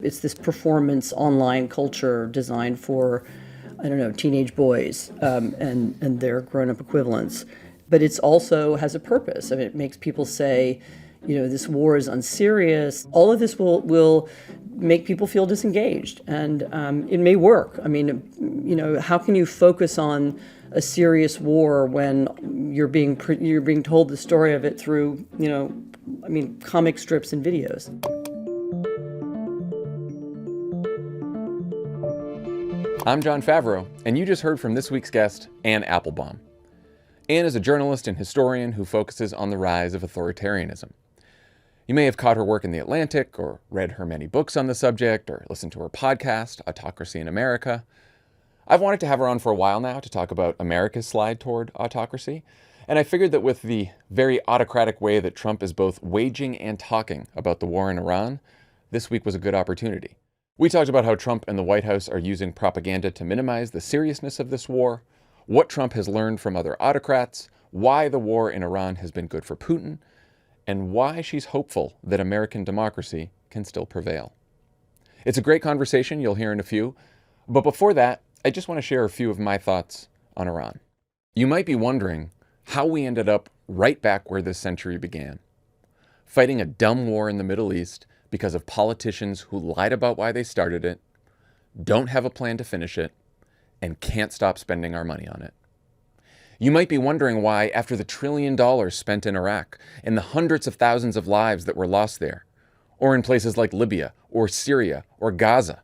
It's this performance online culture designed for, I don't know, teenage boys and their grown-up equivalents. But it's also has a purpose. I mean, it makes people say, this war is unserious. All of this will make people feel disengaged, and it may work. I mean, how can you focus on a serious war when you're being told the story of it through, comic strips and videos? I'm Jon Favreau, and you just heard from this week's guest, Anne Applebaum. Anne is a journalist and historian who focuses on the rise of authoritarianism. You may have caught her work in The Atlantic, or read her many books on the subject, or listened to her podcast, Autocracy in America. I've wanted to have her on for a while now to talk about America's slide toward autocracy, and I figured that with the very autocratic way that Trump is both waging and talking about the war in Iran, this week was a good opportunity. We talked about how Trump and the White House are using propaganda to minimize the seriousness of this war, what Trump has learned from other autocrats, why the war in Iran has been good for Putin, and why she's hopeful that American democracy can still prevail. It's a great conversation, you'll hear in a few, but before that, I just want to share a few of my thoughts on Iran. You might be wondering how we ended up right back where this century began, fighting a dumb war in the Middle East because of politicians who lied about why they started it, don't have a plan to finish it, and can't stop spending our money on it. You might be wondering why, after the $1 trillion spent in Iraq and the hundreds of thousands of lives that were lost there, or in places like Libya or Syria or Gaza,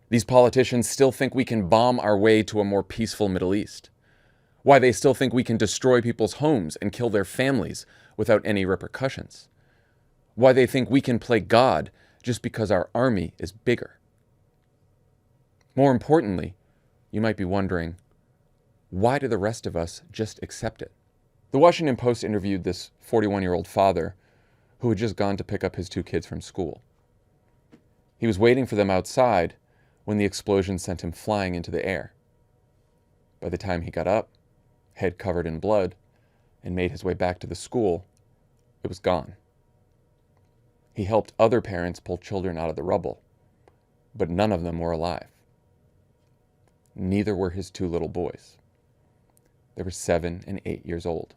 these politicians still think we can bomb our way to a more peaceful Middle East. Why they still think we can destroy people's homes and kill their families without any repercussions. Why they think we can play God just because our army is bigger. More importantly, you might be wondering, why do the rest of us just accept it? The Washington Post interviewed this 41-year-old father who had just gone to pick up his 2 kids from school. He was waiting for them outside when the explosion sent him flying into the air. By the time he got up, head covered in blood, and made his way back to the school, it was gone. He helped other parents pull children out of the rubble, but none of them were alive. Neither were his 2 little boys. They were 7 and 8 years old.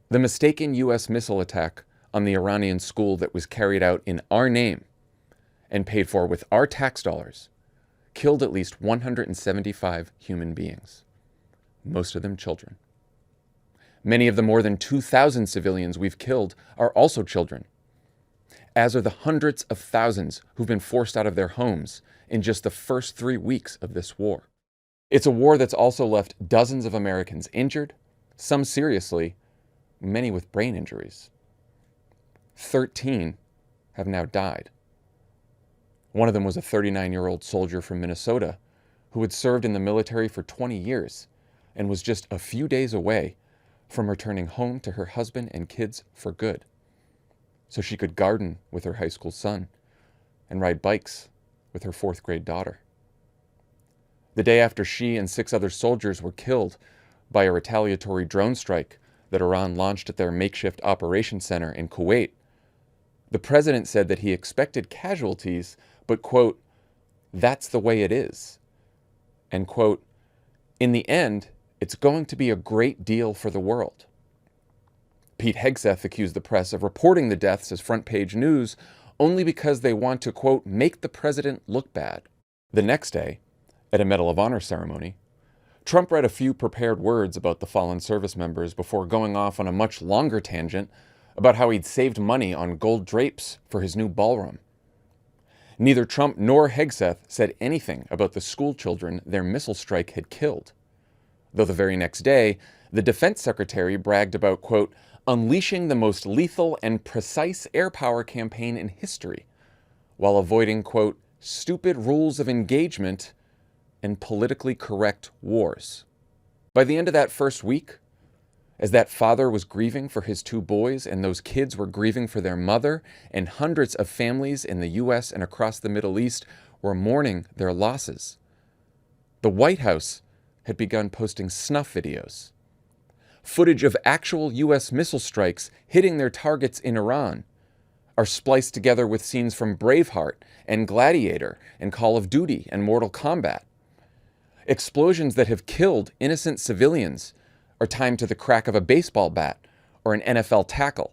The mistaken U.S. missile attack on the Iranian school that was carried out in our name and paid for with our tax dollars killed at least 175 human beings, most of them children. Many of the more than 2,000 civilians we've killed are also children, as are the hundreds of thousands who've been forced out of their homes in just the first 3 weeks of this war. It's a war that's also left dozens of Americans injured, some seriously, many with brain injuries. 13 have now died. One of them was a 39-year-old soldier from Minnesota who had served in the military for 20 years and was just a few days away from returning home to her husband and kids for good, so she could garden with her high school son and ride bikes with her 4th grade daughter. The day after she and 6 other soldiers were killed by a retaliatory drone strike that Iran launched at their makeshift operations center in Kuwait, the president said that he expected casualties, but, quote, "that's the way it is." And, quote, "in the end, it's going to be a great deal for the world." Pete Hegseth accused the press of reporting the deaths as front-page news only because they want to, quote, "make the president look bad." The next day, at a Medal of Honor ceremony, Trump read a few prepared words about the fallen service members before going off on a much longer tangent about how he'd saved money on gold drapes for his new ballroom. Neither Trump nor Hegseth said anything about the school children their missile strike had killed, though the very next day, the defense secretary bragged about, quote, "unleashing the most lethal and precise air power campaign in history," while avoiding, quote, "stupid rules of engagement and politically correct wars." By the end of that first week, as that father was grieving for his 2 boys and those kids were grieving for their mother, and hundreds of families in the U.S. and across the Middle East were mourning their losses, the White House had begun posting snuff videos, footage of actual U.S. missile strikes hitting their targets in Iran, are spliced together with scenes from Braveheart and Gladiator and Call of Duty and Mortal Kombat. Explosions that have killed innocent civilians are timed to the crack of a baseball bat or an NFL tackle.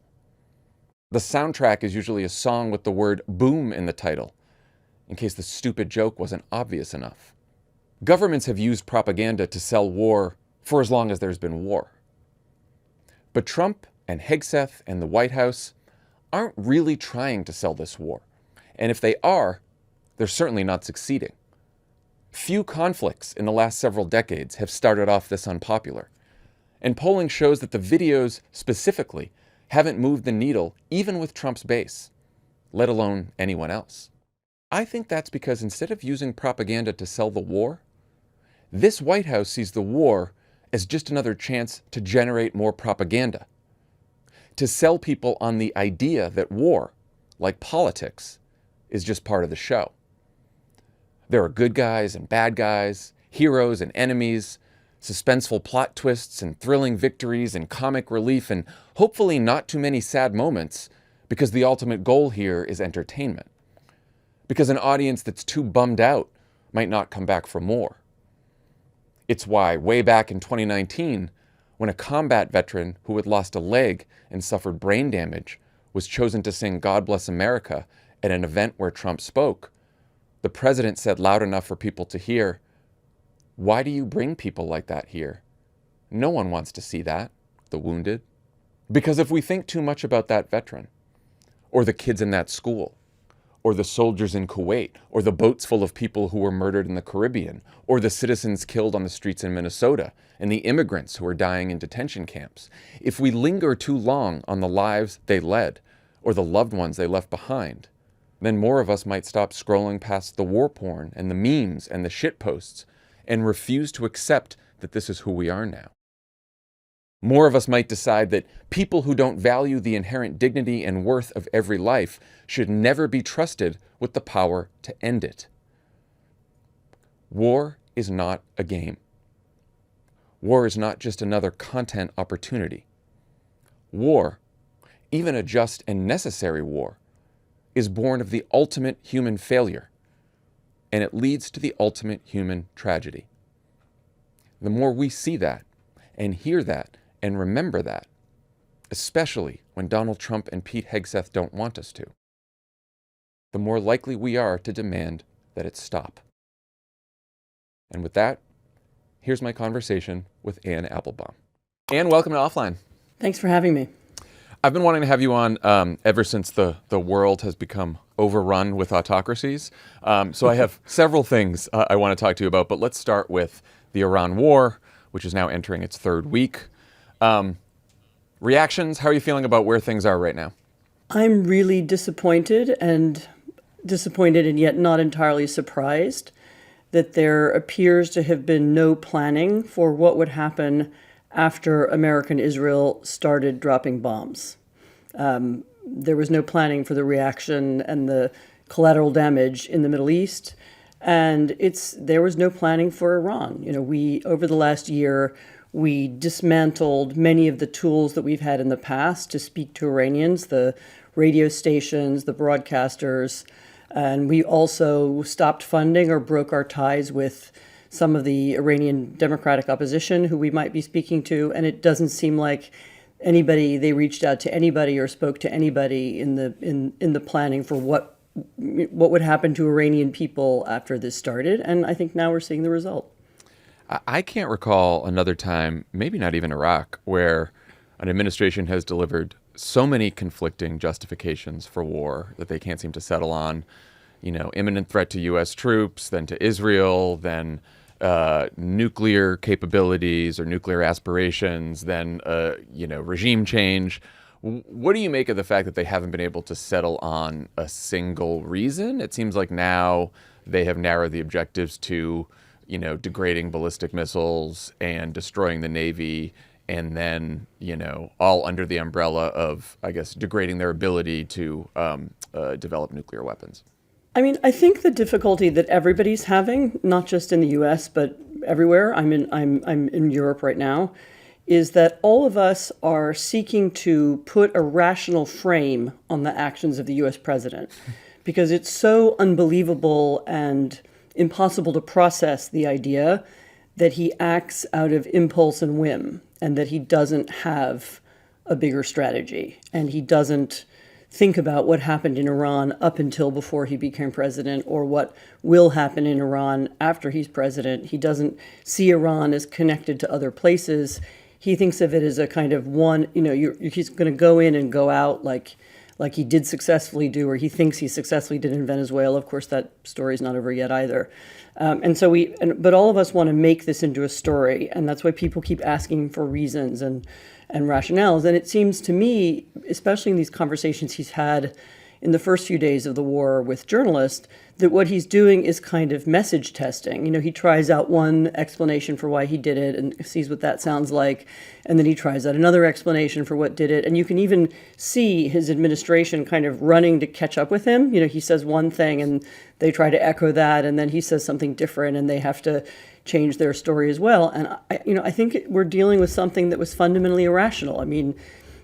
The soundtrack is usually a song with the word boom in the title, in case the stupid joke wasn't obvious enough. Governments have used propaganda to sell war for as long as there's been war. But Trump and Hegseth and the White House aren't really trying to sell this war. And if they are, they're certainly not succeeding. Few conflicts in the last several decades have started off this unpopular. And polling shows that the videos specifically haven't moved the needle even with Trump's base, let alone anyone else. I think that's because instead of using propaganda to sell the war, this White House sees the war as just another chance to generate more propaganda, to sell people on the idea that war, like politics, is just part of the show. There are good guys and bad guys, heroes and enemies, suspenseful plot twists and thrilling victories and comic relief and hopefully not too many sad moments, because the ultimate goal here is entertainment. Because an audience that's too bummed out might not come back for more. It's why way back in 2019, when a combat veteran who had lost a leg and suffered brain damage was chosen to sing God Bless America at an event where Trump spoke, the president said loud enough for people to hear, "Why do you bring people like that here? No one wants to see that, the wounded." Because if we think too much about that veteran, or the kids in that school, or the soldiers in Kuwait, or the boats full of people who were murdered in the Caribbean, or the citizens killed on the streets in Minnesota, and the immigrants who are dying in detention camps, if we linger too long on the lives they led, or the loved ones they left behind, then more of us might stop scrolling past the war porn and the memes and the shitposts and refuse to accept that this is who we are now. More of us might decide that people who don't value the inherent dignity and worth of every life should never be trusted with the power to end it. War is not a game. War is not just another content opportunity. War, even a just and necessary war, is born of the ultimate human failure, and it leads to the ultimate human tragedy. The more we see that, and hear that, and remember that, especially when Donald Trump and Pete Hegseth don't want us to, the more likely we are to demand that it stop. And with that, here's my conversation with Anne Applebaum. Anne, welcome to Offline. Thanks for having me. I've been wanting to have you on ever since the world has become overrun with autocracies. So I have several things I want to talk to you about, but let's start with the Iran war, which is now entering its third week. Reactions, how are you feeling about where things are right now? I'm really disappointed and yet not entirely surprised that there appears to have been no planning for what would happen after America and Israel started dropping bombs. There was no planning for the reaction and the collateral damage in the Middle East, and there was no planning for Iran. Over the last year, we dismantled many of the tools that we've had in the past to speak to Iranians, the radio stations, the broadcasters, and we also stopped funding or broke our ties with some of the Iranian democratic opposition who we might be speaking to, and it doesn't seem like they reached out to anybody or spoke to anybody in the planning for what would happen to Iranian people after this started, and I think now we're seeing the result. I can't recall another time, maybe not even Iraq, where an administration has delivered so many conflicting justifications for war that they can't seem to settle on. Imminent threat to U.S. troops, then to Israel, then nuclear capabilities or nuclear aspirations, then regime change. What do you make of the fact that they haven't been able to settle on a single reason? It seems like now they have narrowed the objectives to degrading ballistic missiles and destroying the Navy, and then, all under the umbrella of, I guess, degrading their ability to develop nuclear weapons. I think the difficulty that everybody's having, not just in the U.S. but everywhere, I'm in Europe right now, is that all of us are seeking to put a rational frame on the actions of the US president because it's so unbelievable and impossible to process the idea that he acts out of impulse and whim and that he doesn't have a bigger strategy and he doesn't think about what happened in Iran up until before he became president or what will happen in Iran after he's president. He doesn't see Iran as connected to other places. He thinks of it as a kind of one, he's going to go in and go out like he did successfully do, or he thinks he successfully did in Venezuela. Of course, that story's not over yet either. But all of us want to make this into a story, and that's why people keep asking for reasons and rationales. And it seems to me, especially in these conversations he's had in the first few days of the war with journalists, that what he's doing is kind of message testing. He tries out one explanation for why he did it and sees what that sounds like, and then he tries out another explanation for what did it. And you can even see his administration kind of running to catch up with him. He says one thing and they try to echo that, and then he says something different and they have to change their story as well. And I think we're dealing with something that was fundamentally irrational. I mean,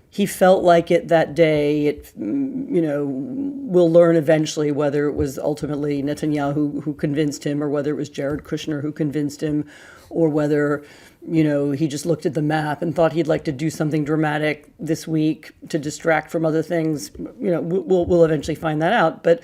he felt like it that day. We'll learn eventually whether it was ultimately Netanyahu who convinced him or whether it was Jared Kushner who convinced him or whether, he just looked at the map and thought he'd like to do something dramatic this week to distract from other things. We'll eventually find that out. But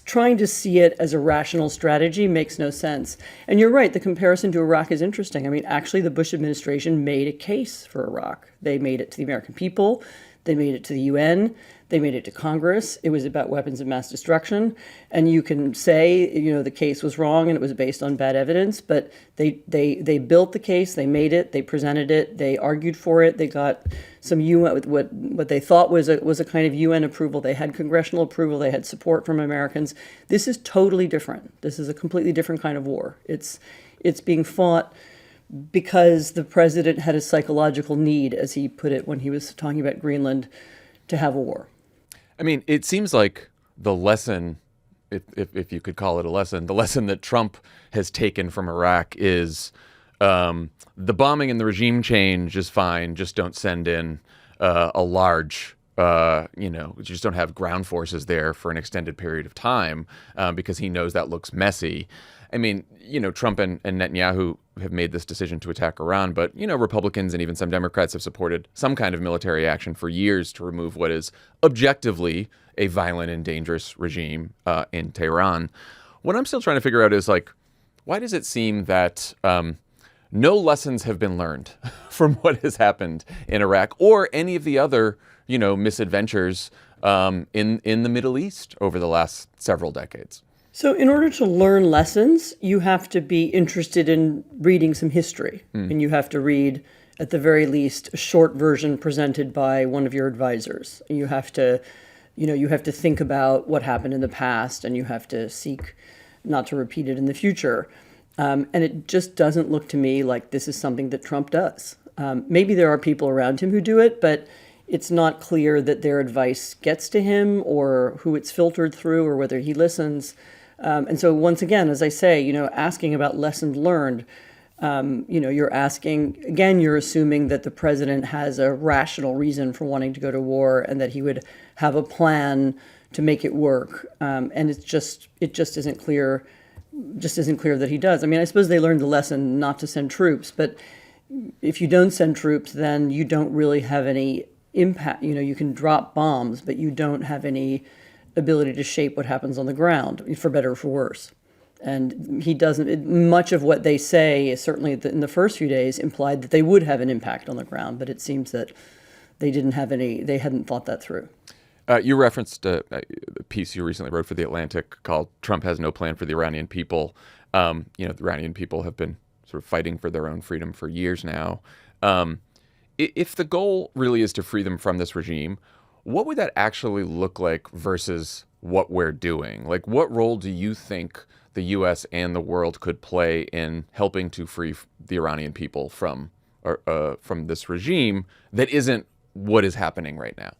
trying to see it as a rational strategy makes no sense. And you're right, the comparison to Iraq is interesting. I mean, actually, the Bush administration made a case for Iraq. They made it to the American people. They made it to the UN. They made it to Congress. It was about weapons of mass destruction. And you can say, the case was wrong and it was based on bad evidence, but they built the case, they made it, they presented it, they argued for it, they got some UN, what they thought was a kind of UN approval. They had congressional approval, they had support from Americans. This is totally different. This is a completely different kind of war. It's being fought because the president had a psychological need, as he put it when he was talking about Greenland, to have a war. I mean, it seems like the lesson, if you could call it a lesson, the lesson that Trump has taken from Iraq is the bombing and the regime change is fine. Just don't send in a large, just don't have ground forces there for an extended period of time because he knows that looks messy. I mean, Trump and Netanyahu have made this decision to attack Iran, but, Republicans and even some Democrats have supported some kind of military action for years to remove what is objectively a violent and dangerous regime in Tehran. What I'm still trying to figure out is, why does it seem that no lessons have been learned from what has happened in Iraq or any of the other, misadventures in the Middle East over the last several decades? So in order to learn lessons, you have to be interested in reading some history. And you have to read, at the very least, a short version presented by one of your advisors. You have to think about what happened in the past, and you have to seek not to repeat it in the future. And it just doesn't look to me like this is something that Trump does. Maybe there are people around him who do it, but it's not clear that their advice gets to him or who it's filtered through or whether he listens. And so once again, as I say, asking about lessons learned, you're asking, again, you're assuming that the president has a rational reason for wanting to go to war and that he would have a plan to make it work. And it just isn't clear that he does. I mean, I suppose they learned the lesson not to send troops, but if you don't send troops, then you don't really have any impact. You can drop bombs, but you don't have any ability to shape what happens on the ground, for better or for worse. And he doesn't, much of what they say, certainly in the first few days, implied that they would have an impact on the ground, but it seems that they hadn't thought that through. You referenced a piece you recently wrote for The Atlantic called "Trump Has No Plan for the Iranian People." The Iranian people have been sort of fighting for their own freedom for years now. If the goal really is to free them from this regime, what would that actually look like versus what we're doing? What role do you think the U.S. and the world could play in helping to free the Iranian people from this regime that isn't what is happening right now?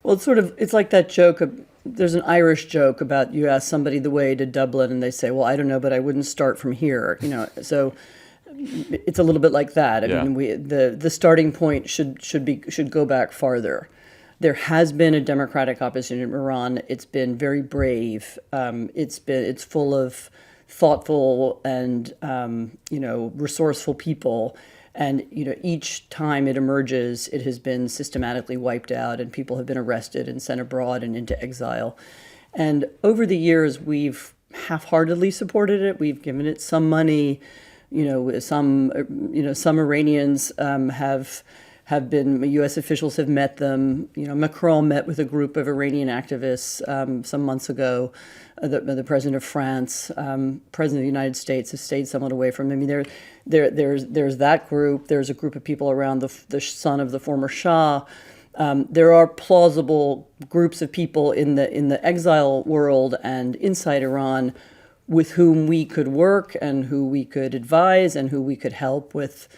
Well, it's like that joke. There's an Irish joke about you ask somebody the way to Dublin and they say, well, I don't know, but I wouldn't start from here. So It's a little bit like that. I mean, the starting point should go back farther. There has been a democratic opposition in Iran. It's been very brave. It's full of thoughtful and resourceful people. And each time it emerges, it has been systematically wiped out, and people have been arrested and sent abroad and into exile. And over the years, we've half-heartedly supported it. We've given it some money. Some Iranians have been, U.S. officials have met them. Macron met with a group of Iranian activists some months ago. The president of France, president of the United States has stayed somewhat away from him. I mean, there's that group. There's a group of people around the son of the former Shah. There are plausible groups of people in the exile world and inside Iran with whom we could work and who we could advise and who we could help with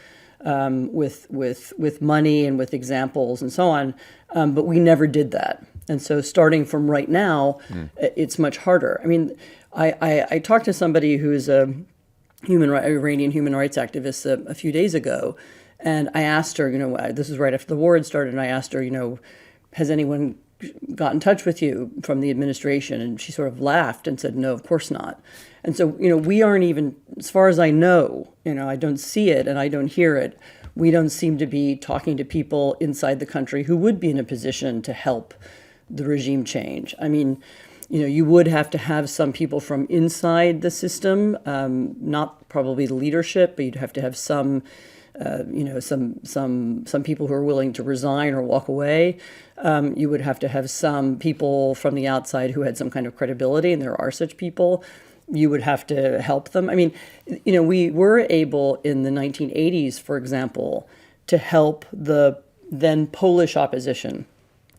money and with examples and so on. But we never did that. And so starting from right now, it's much harder. I mean, I talked to somebody who's a Iranian human rights activist a few days ago, and I asked her, this is right after the war had started, and I asked her, has anyone got in touch with you from the administration? And she sort of laughed and said, no, of course not. And so, we aren't even, as far as I know, I don't see it and I don't hear it. We don't seem to be talking to people inside the country who would be in a position to help the regime change. I mean, you would have to have some people from inside the system, not probably the leadership, but you'd have to have some people who are willing to resign or walk away. You would have to have some people from the outside who had some kind of credibility, and there are such people. You would have to help them. I mean, we were able in the 1980s, for example, to help the then Polish opposition.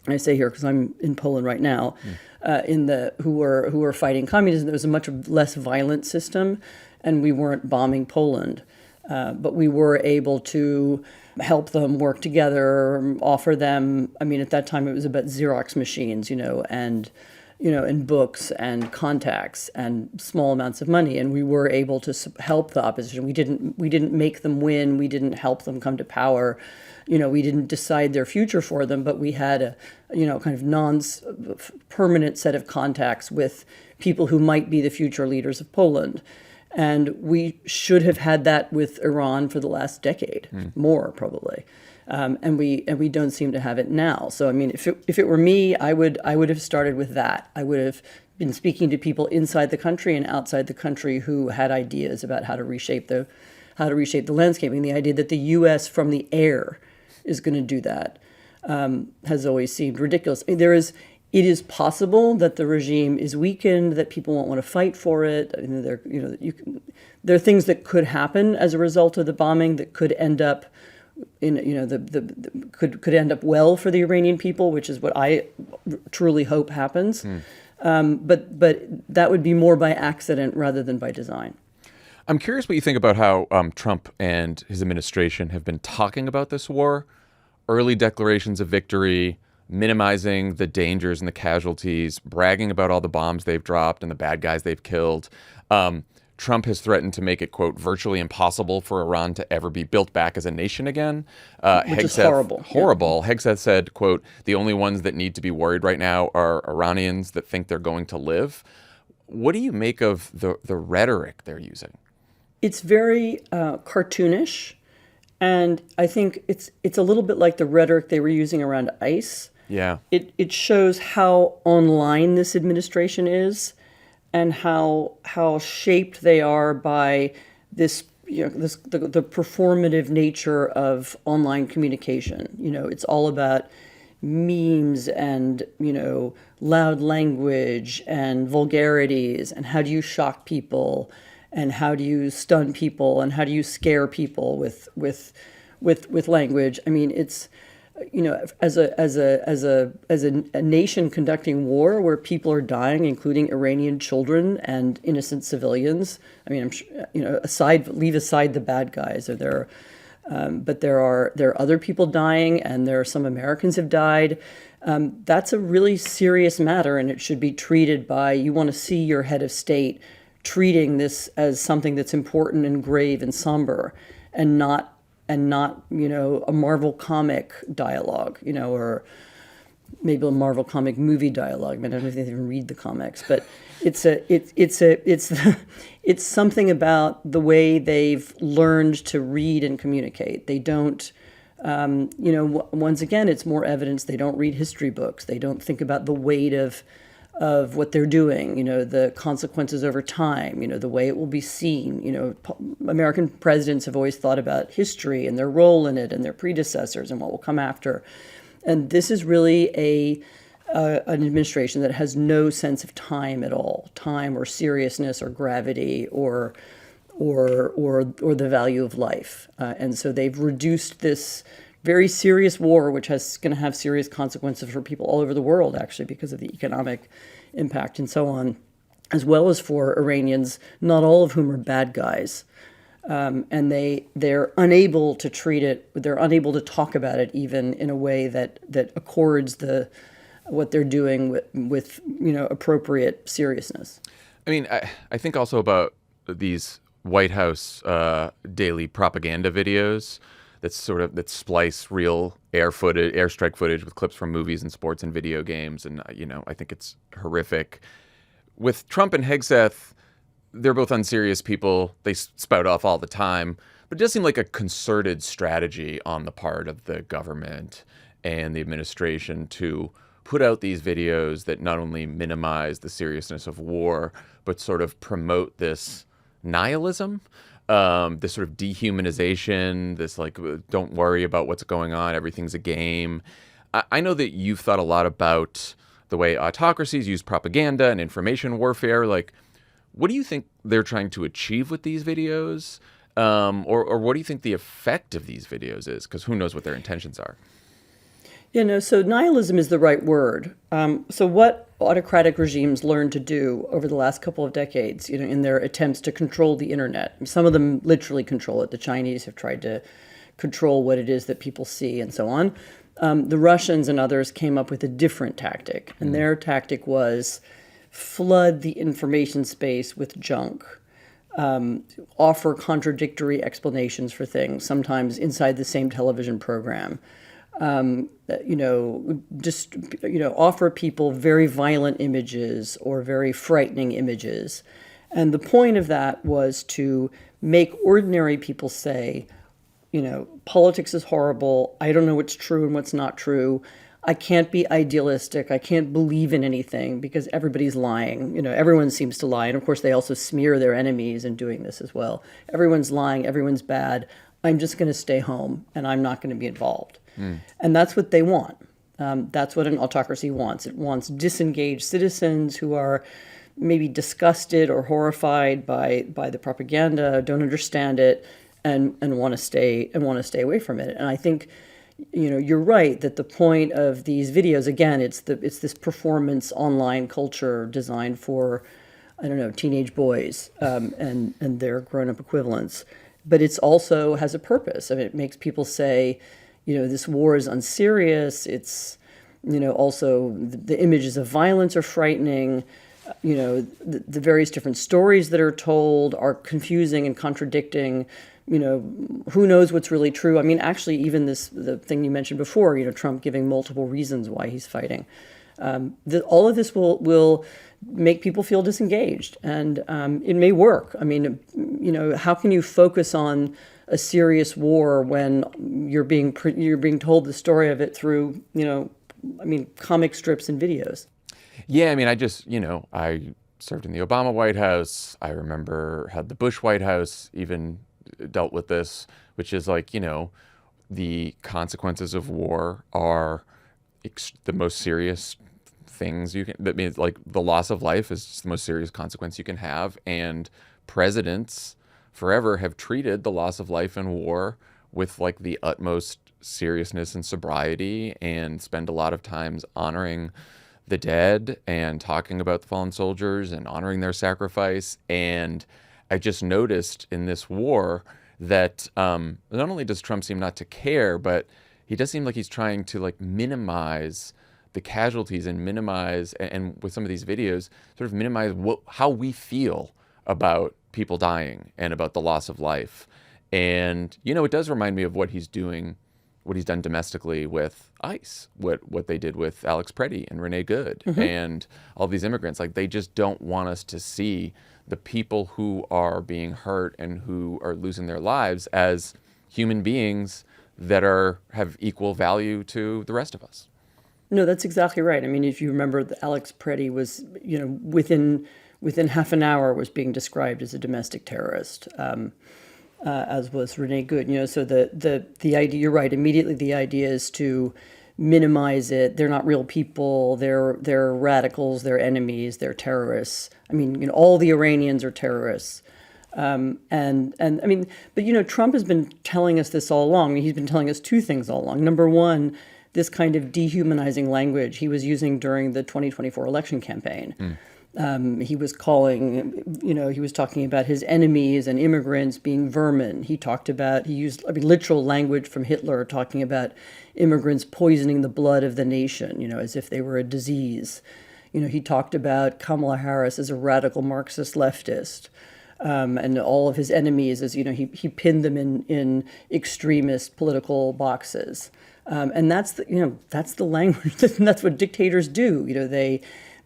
I say here because I'm in Poland right now, who were fighting communism. There was a much less violent system, and we weren't bombing Poland. But we were able to help them work together, offer them, I mean, at that time it was about Xerox machines, and books and contacts and small amounts of money. And we were able to help the opposition. We didn't make them win. We didn't help them come to power. We didn't decide their future for them, but we had a, kind of non-permanent set of contacts with people who might be the future leaders of Poland. And we should have had that with Iran for the last decade, more probably, and we don't seem to have it now. So I mean, if it were me, I would have started with that. I would have been speaking to people inside the country and outside the country who had ideas about how to reshape the landscaping. The idea that the U.S. from the air is going to do that has always seemed ridiculous. I mean, it is possible that the regime is weakened, that people won't want to fight for it. I mean, there are things that could happen as a result of the bombing that could end up could end up well for the Iranian people, which is what I truly hope happens. But that would be more by accident rather than by design. I'm curious what you think about how Trump and his administration have been talking about this war. Early declarations of victory, minimizing the dangers and the casualties, bragging about all the bombs they've dropped and the bad guys they've killed. Trump has threatened to make it, quote, virtually impossible for Iran to ever be built back as a nation again. Which is horrible. Horrible. Yeah. Hegseth said, quote, the only ones that need to be worried right now are Iranians that think they're going to live. What do you make of the rhetoric they're using? It's very cartoonish. And I think it's a little bit like the rhetoric they were using around ICE. Yeah. It shows how online this administration is and how shaped they are by this, the performative nature of online communication. It's all about memes and, loud language and vulgarities and how do you shock people and how do you stun people and how do you scare people with language. I mean, it's, as a nation conducting war where people are dying, including Iranian children and innocent civilians. I mean, I'm sure, leave aside the bad guys, but there are other people dying, and there are some Americans have died. That's a really serious matter, and it should be treated by, you want to see your head of state treating this as something that's important and grave and somber, and not a Marvel comic dialogue, or maybe a Marvel comic movie dialogue. I mean, I don't know if they even read the comics, but it's something about the way they've learned to read and communicate. They don't, once again, it's more evidence they don't read history books. They don't think about the weight of what they're doing, the consequences over time, the way it will be seen. American presidents have always thought about history and their role in it and their predecessors and what will come after. And this is really an administration that has no sense of time at all, time or seriousness or gravity or the value of life. And so they've reduced this very serious war, which is going to have serious consequences for people all over the world, actually, because of the economic impact and so on, as well as for Iranians, not all of whom are bad guys. And they're unable to treat it, they're unable to talk about it even in a way that accords what they're doing with appropriate seriousness. I mean, I think also about these White House daily propaganda videos that splice real airstrike footage with clips from movies and sports and video games, and I think it's horrific. With Trump and Hegseth, they're both unserious people. They spout off all the time, but it does seem like a concerted strategy on the part of the government and the administration to put out these videos that not only minimize the seriousness of war, but sort of promote this nihilism, this sort of dehumanization, this like, don't worry about what's going on, everything's a game. I know that you've thought a lot about the way autocracies use propaganda and information warfare. Like, what do you think they're trying to achieve with these videos? Or what do you think the effect of these videos is? Because who knows what their intentions are. So nihilism is the right word. So what autocratic regimes learned to do over the last couple of decades, in their attempts to control the internet. Some of them literally control it. The Chinese have tried to control what it is that people see and so on. The Russians and others came up with a different tactic, and their tactic was flood the information space with junk, offer contradictory explanations for things, sometimes inside the same television program. Offer people very violent images or very frightening images. And the point of that was to make ordinary people say, politics is horrible. I don't know what's true and what's not true. I can't be idealistic. I can't believe in anything because everybody's lying. Everyone seems to lie. And of course, they also smear their enemies in doing this as well. Everyone's lying. Everyone's bad. I'm just going to stay home and I'm not going to be involved. And that's what they want. That's what an autocracy wants. It wants disengaged citizens who are maybe disgusted or horrified by the propaganda, don't understand it, and want to stay away from it. And I think, you're right that the point of these videos, again, it's this performance online culture designed for, teenage boys and their grown-up equivalents. But it's also has a purpose. I mean, it makes people say, this war is unserious. It's, also the images of violence are frightening. The various different stories that are told are confusing and contradicting. Who knows what's really true? I mean, actually, even the thing you mentioned before, Trump giving multiple reasons why he's fighting. All of this will make people feel disengaged, and it may work. I mean, how can you focus on a serious war when you're being told the story of it through, comic strips and videos? Yeah, I mean, I served in the Obama White House. I remember had the Bush White House even dealt with this, which is like, the consequences of war are the most serious things that means like the loss of life is just the most serious consequence you can have. And presidents forever have treated the loss of life in war with like the utmost seriousness and sobriety, and spend a lot of times honoring the dead and talking about the fallen soldiers and honoring their sacrifice. And I just noticed in this war that not only does Trump seem not to care, but he does seem like he's trying to like minimize the casualties and minimize, and with some of these videos, sort of minimize how we feel about people dying and about the loss of life. And, it does remind me of what he's doing, what he's done domestically with ICE, what they did with Alex Preddy and Renee Good and all these immigrants. Like, they just don't want us to see the people who are being hurt and who are losing their lives as human beings that have equal value to the rest of us. No, that's exactly right. I mean, if you remember, Alex Preddy was, within half an hour was being described as a domestic terrorist, as was Renee Good. So the idea, you're right. Immediately, the idea is to minimize it. They're not real people. They're radicals. They're enemies. They're terrorists. I mean, all the Iranians are terrorists. And I mean, but Trump has been telling us this all along. He's been telling us two things all along. Number one, this kind of dehumanizing language he was using during the 2024 election campaign. He was he was talking about his enemies and immigrants being vermin. He used literal language from Hitler, talking about immigrants poisoning the blood of the nation, as if they were a disease. He talked about Kamala Harris as a radical Marxist leftist. And all of his enemies, as he pinned them in extremist political boxes. And that's the language. That's what dictators do.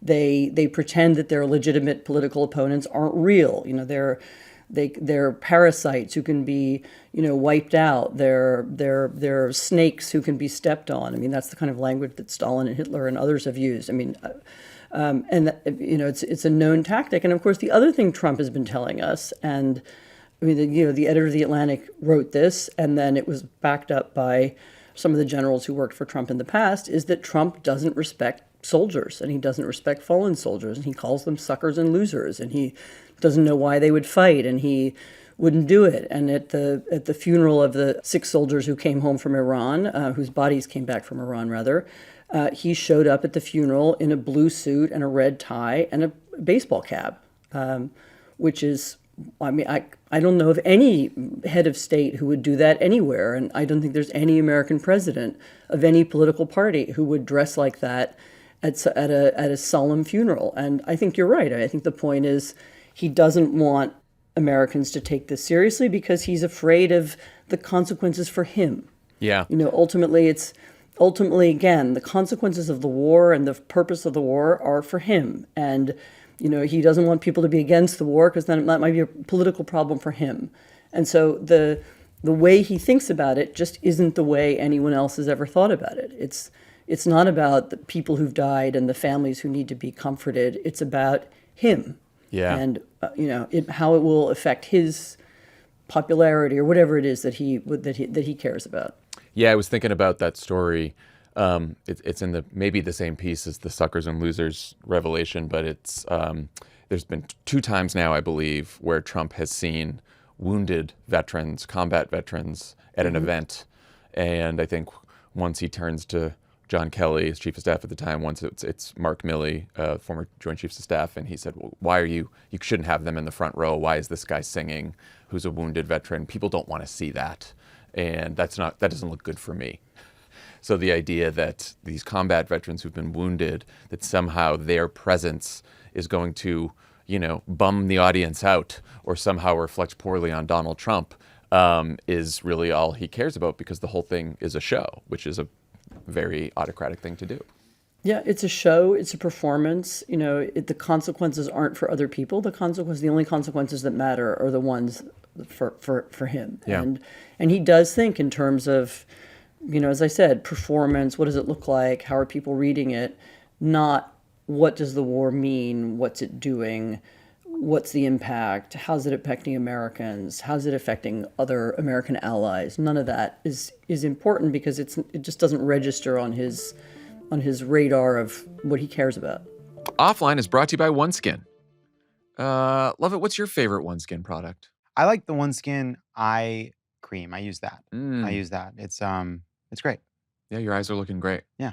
They pretend that their legitimate political opponents aren't real. They're parasites who can be wiped out. They're snakes who can be stepped on. I mean, that's the kind of language that Stalin and Hitler and others have used. I mean, it's a known tactic. And of course, the other thing Trump has been telling us, and I mean, the editor of The Atlantic wrote this, and then it was backed up by some of the generals who worked for Trump in the past, is that Trump doesn't respect soldiers, and he doesn't respect fallen soldiers, and he calls them suckers and losers, and he doesn't know why they would fight, and he wouldn't do it. And at the funeral of the 6 soldiers who came home from Iran, whose bodies came back from Iran, rather, he showed up at the funeral in a blue suit and a red tie and a baseball cap, which is, I mean, I don't know of any head of state who would do that anywhere. And I don't think there's any American president of any political party who would dress like that at a solemn funeral. And I think you're right. I think the point is he doesn't want Americans to take this seriously because he's afraid of the consequences for him. Yeah. Ultimately, again, the consequences of the war and the purpose of the war are for him. And, he doesn't want people to be against the war because then that might be a political problem for him. And so the way he thinks about it just isn't the way anyone else has ever thought about it. It's not about the people who've died and the families who need to be comforted. It's about him. Yeah. And, how it will affect his popularity or whatever it is that he cares about. Yeah, I was thinking about that story. It's in maybe the same piece as the suckers and losers revelation, but it's there's been 2 times now, I believe, where Trump has seen wounded veterans, combat veterans, at an event, and I think once he turns to John Kelly, his chief of staff at the time. Once it's Mark Milley, former Joint Chiefs of Staff, and he said, well, why are you shouldn't have them in the front row. Why is this guy singing who's a wounded veteran? People don't want to see that. And that doesn't look good for me. So the idea that these combat veterans who've been wounded, that somehow their presence is going to, bum the audience out or somehow reflect poorly on Donald Trump is really all he cares about, because the whole thing is a show, which is a very autocratic thing to do. Yeah, it's a show. It's a performance. The consequences aren't for other people. The only consequences that matter are the ones for him. Yeah. And he does think in terms of, as I said, performance. What does it look like? How are people reading it? Not what does the war mean? What's it doing? What's the impact? How's it affecting Americans? How's it affecting other American allies? None of that is important because it just doesn't register on his radar of what he cares about. Offline is brought to you by OneSkin. Love it. What's your favorite OneSkin product? I like the OneSkin eye cream. I use that. I use that. It's great. Yeah, your eyes are looking great. Yeah,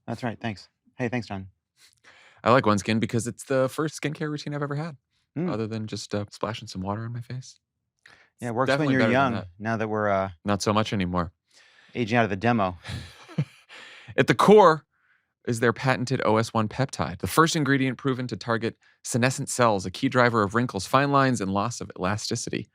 that's right. Thanks. Hey, thanks, John. I like OneSkin because it's the first skincare routine I've ever had, other than just splashing some water on my face. Yeah, it works when Definitely you're better than young. that. Now that we're Not so much anymore. aging out of the demo. At the core is their patented OS1 peptide, the first ingredient proven to target senescent cells, a key driver of wrinkles, fine lines, and loss of elasticity,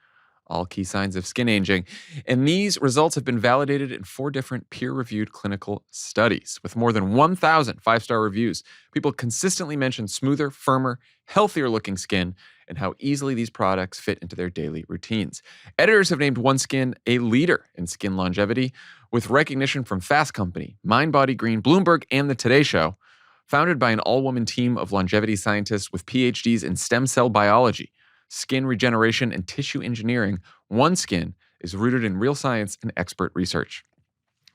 all key signs of skin aging. And these results have been validated in 4 different peer-reviewed clinical studies with more than 1,000 5-star reviews. People consistently mention smoother, firmer, healthier-looking skin and how easily these products fit into their daily routines. Editors have named OneSkin a leader in skin longevity with recognition from Fast Company, Mind Body Green, Bloomberg, and The Today Show. Founded by an all-woman team of longevity scientists with PhDs in stem cell biology, skin regeneration, and tissue engineering, OneSkin is rooted in real science and expert research.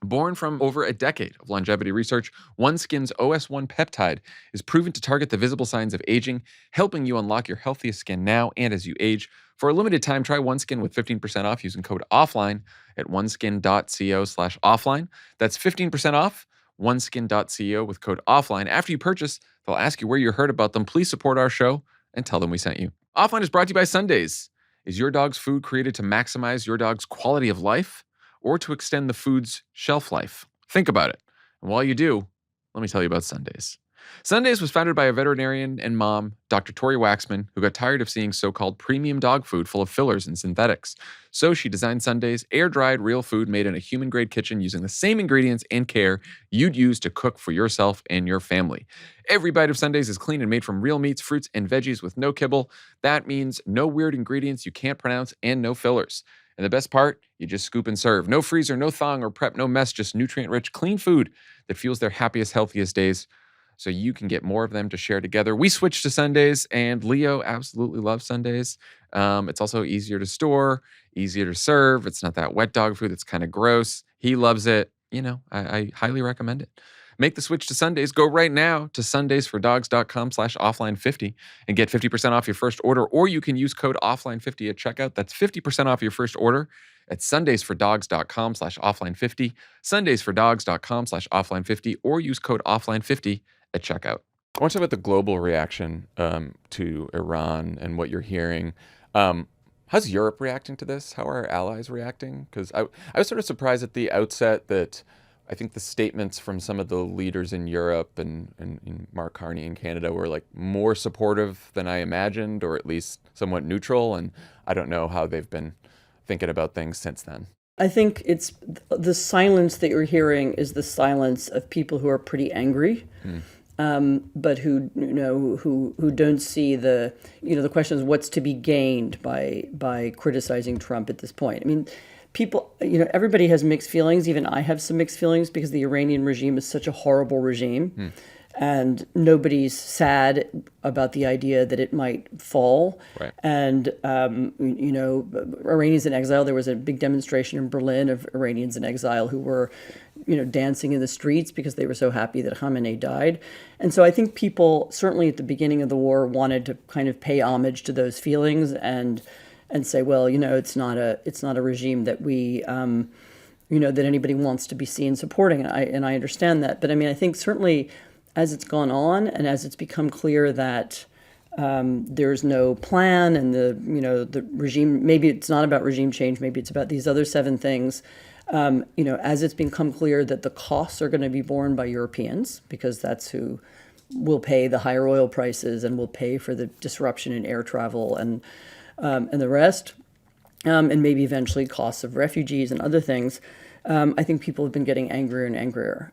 Born from over a decade of longevity research, OneSkin's OS1 peptide is proven to target the visible signs of aging, helping you unlock your healthiest skin now and as you age. For a limited time, try OneSkin with 15% off using code OFFLINE at oneskin.co/offline. That's 15% off, oneskin.co with code OFFLINE. After you purchase, they'll ask you where you heard about them. Please support our show and tell them we sent you. Offline is brought to you by Sundays. Is your dog's food created to maximize your dog's quality of life or to extend the food's shelf life? Think about it. And while you do, let me tell you about Sundays. Sundays was founded by a veterinarian and mom, Dr. Tori Waxman, who got tired of seeing so-called premium dog food full of fillers and synthetics. So she designed Sundays, air-dried real food made in a human-grade kitchen using the same ingredients and care you'd use to cook for yourself and your family. Every bite of Sundays is clean and made from real meats, fruits, and veggies with no kibble. That means no weird ingredients you can't pronounce and no fillers. And the best part, you just scoop and serve. No freezer, no thawing or prep, no mess, just nutrient-rich, clean food that fuels their happiest, healthiest days, so you can get more of them to share together. We switched to Sundays, and Leo absolutely loves Sundays. It's also easier to store, easier to serve. It's not that wet dog food that's kind of gross. He loves it. You know, I highly recommend it. Make the switch to Sundays. Go right now to sundaysfordogs.com/offline50 and get 50% off your first order, or you can use code offline50 at checkout. That's 50% off your first order at sundaysfordogs.com/offline50, sundaysfordogs.com/offline50, or use code offline50 at checkout. I want to talk about the global reaction to Iran and what you're hearing. How's Europe reacting to this? How are our allies reacting? Because I was sort of surprised at the outset that I think the statements from some of the leaders in Europe and Mark Carney in Canada were like more supportive than I imagined, or at least somewhat neutral. And I don't know how they've been thinking about things since then. I think it's the silence that you're hearing is the silence of people who are pretty angry. But who don't see the question is what's to be gained by criticizing Trump at this point. I mean, people, everybody has mixed feelings. Even I have some mixed feelings because the Iranian regime is such a horrible regime, and nobody's sad about the idea that it might fall. Right. And Iranians in exile. There was a big demonstration in Berlin of Iranians in exile who were dancing in the streets because they were so happy that Khamenei died. And so I think people, certainly at the beginning of the war, wanted to kind of pay homage to those feelings and say, well, it's not a regime that we, that anybody wants to be seen supporting. And I understand that. But I mean, I think certainly as it's gone on and as it's become clear that there's no plan and the regime, maybe it's not about regime change, maybe it's about these other 7 things. As it's become clear that the costs are going to be borne by Europeans, because that's who will pay the higher oil prices and will pay for the disruption in air travel and the rest, and maybe eventually costs of refugees and other things. I think people have been getting angrier and angrier.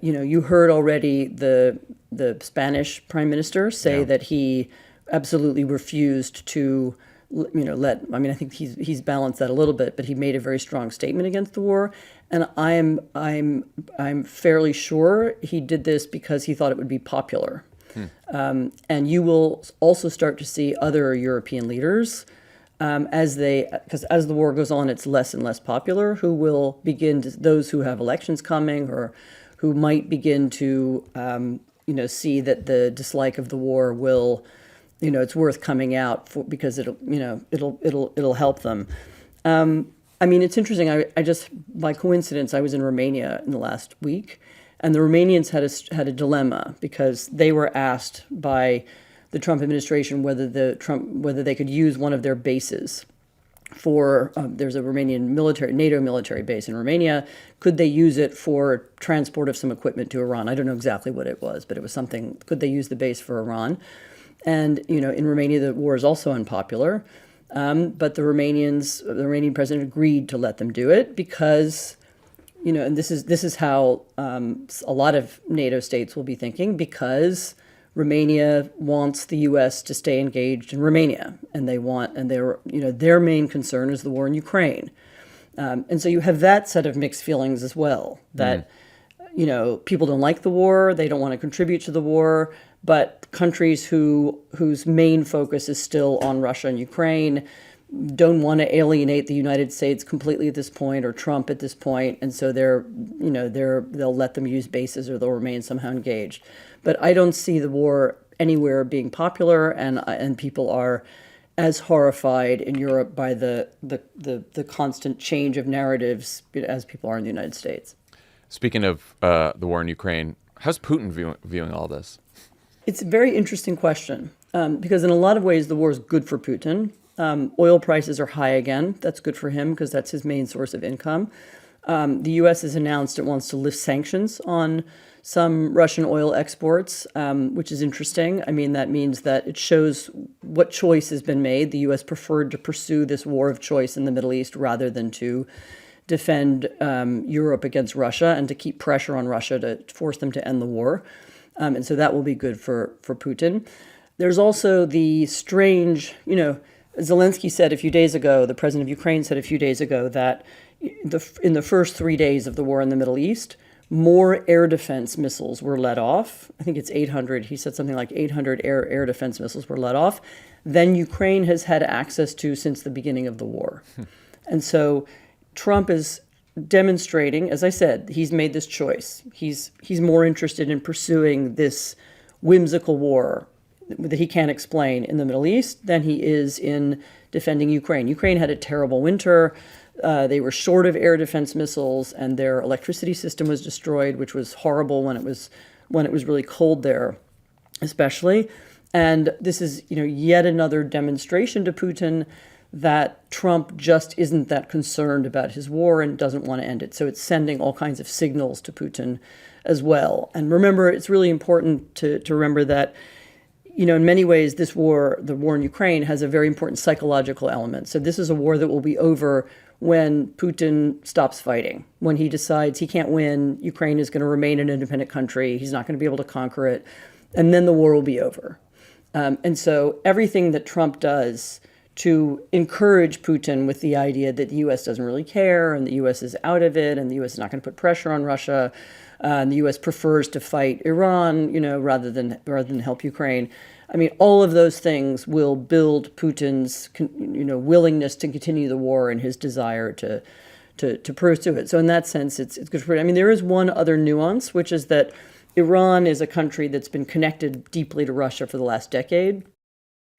You heard already the Spanish prime minister say that he absolutely refused to I think he's balanced that a little bit, but he made a very strong statement against the war. And I'm fairly sure he did this because he thought it would be popular. And you will also start to see other European leaders because as the war goes on, it's less and less popular, who will begin to, those who have elections coming or who might begin to, see that the dislike of the war will, it's worth coming out for, because it'll help them. I mean, it's interesting. I just, by coincidence, I was in Romania in the last week, and the Romanians had a dilemma because they were asked by the Trump administration whether they could use one of their bases for, there's a Romanian NATO military base in Romania. Could they use it for transport of some equipment to Iran? I don't know exactly what it was, but it was something. Could they use the base for Iran? And, in Romania, the war is also unpopular. But the Romanian president agreed to let them do it because, and this is how a lot of NATO states will be thinking, because Romania wants the U.S. to stay engaged in Romania, and their main concern is the war in Ukraine, and so you have that set of mixed feelings as well. That people don't like the war, they don't want to contribute to the war, but countries whose main focus is still on Russia and Ukraine don't want to alienate the United States completely at this point, or Trump at this point, and so they'll let them use bases, or they'll remain somehow engaged. But I don't see the war anywhere being popular, and people are as horrified in Europe by the constant change of narratives as people are in the United States. Speaking of the war in Ukraine, how's Putin viewing all this? It's a very interesting question, because in a lot of ways the war is good for Putin. Oil prices are high again. That's good for him because that's his main source of income. The U.S. has announced it wants to lift sanctions on some Russian oil exports, which is interesting. I mean, that means that it shows what choice has been made. The U.S. preferred to pursue this war of choice in the Middle East rather than to defend Europe against Russia and to keep pressure on Russia to force them to end the war. And so that will be good for Putin. There's also the strange, Zelensky said a few days ago, the president of Ukraine said a few days ago, that in the first 3 days of the war in the Middle East, more air defense missiles were let off. I think it's 800. He said something like 800 air defense missiles were let off than Ukraine has had access to since the beginning of the war. And so Trump is demonstrating, as I said, he's made this choice. He's more interested in pursuing this whimsical war that he can't explain in the Middle East than he is in defending Ukraine. Ukraine had a terrible winter. They were short of air defense missiles, and their electricity system was destroyed, which was horrible when it was really cold there, especially. And this is, yet another demonstration to Putin that Trump just isn't that concerned about his war and doesn't want to end it. So it's sending all kinds of signals to Putin as well. And remember, it's really important to remember that, in many ways, the war in Ukraine has a very important psychological element. So this is a war that will be over when Putin stops fighting, when he decides he can't win, Ukraine is going to remain an independent country, he's not going to be able to conquer it, and then the war will be over. And so everything that Trump does to encourage Putin with the idea that the U.S. doesn't really care and the U.S. is out of it and the U.S. is not going to put pressure on Russia and the U.S. prefers to fight Iran, rather than help Ukraine. I mean, all of those things will build Putin's, willingness to continue the war and his desire to pursue it. So in that sense, it's good for it. I mean, there is one other nuance, which is that Iran is a country that's been connected deeply to Russia for the last decade.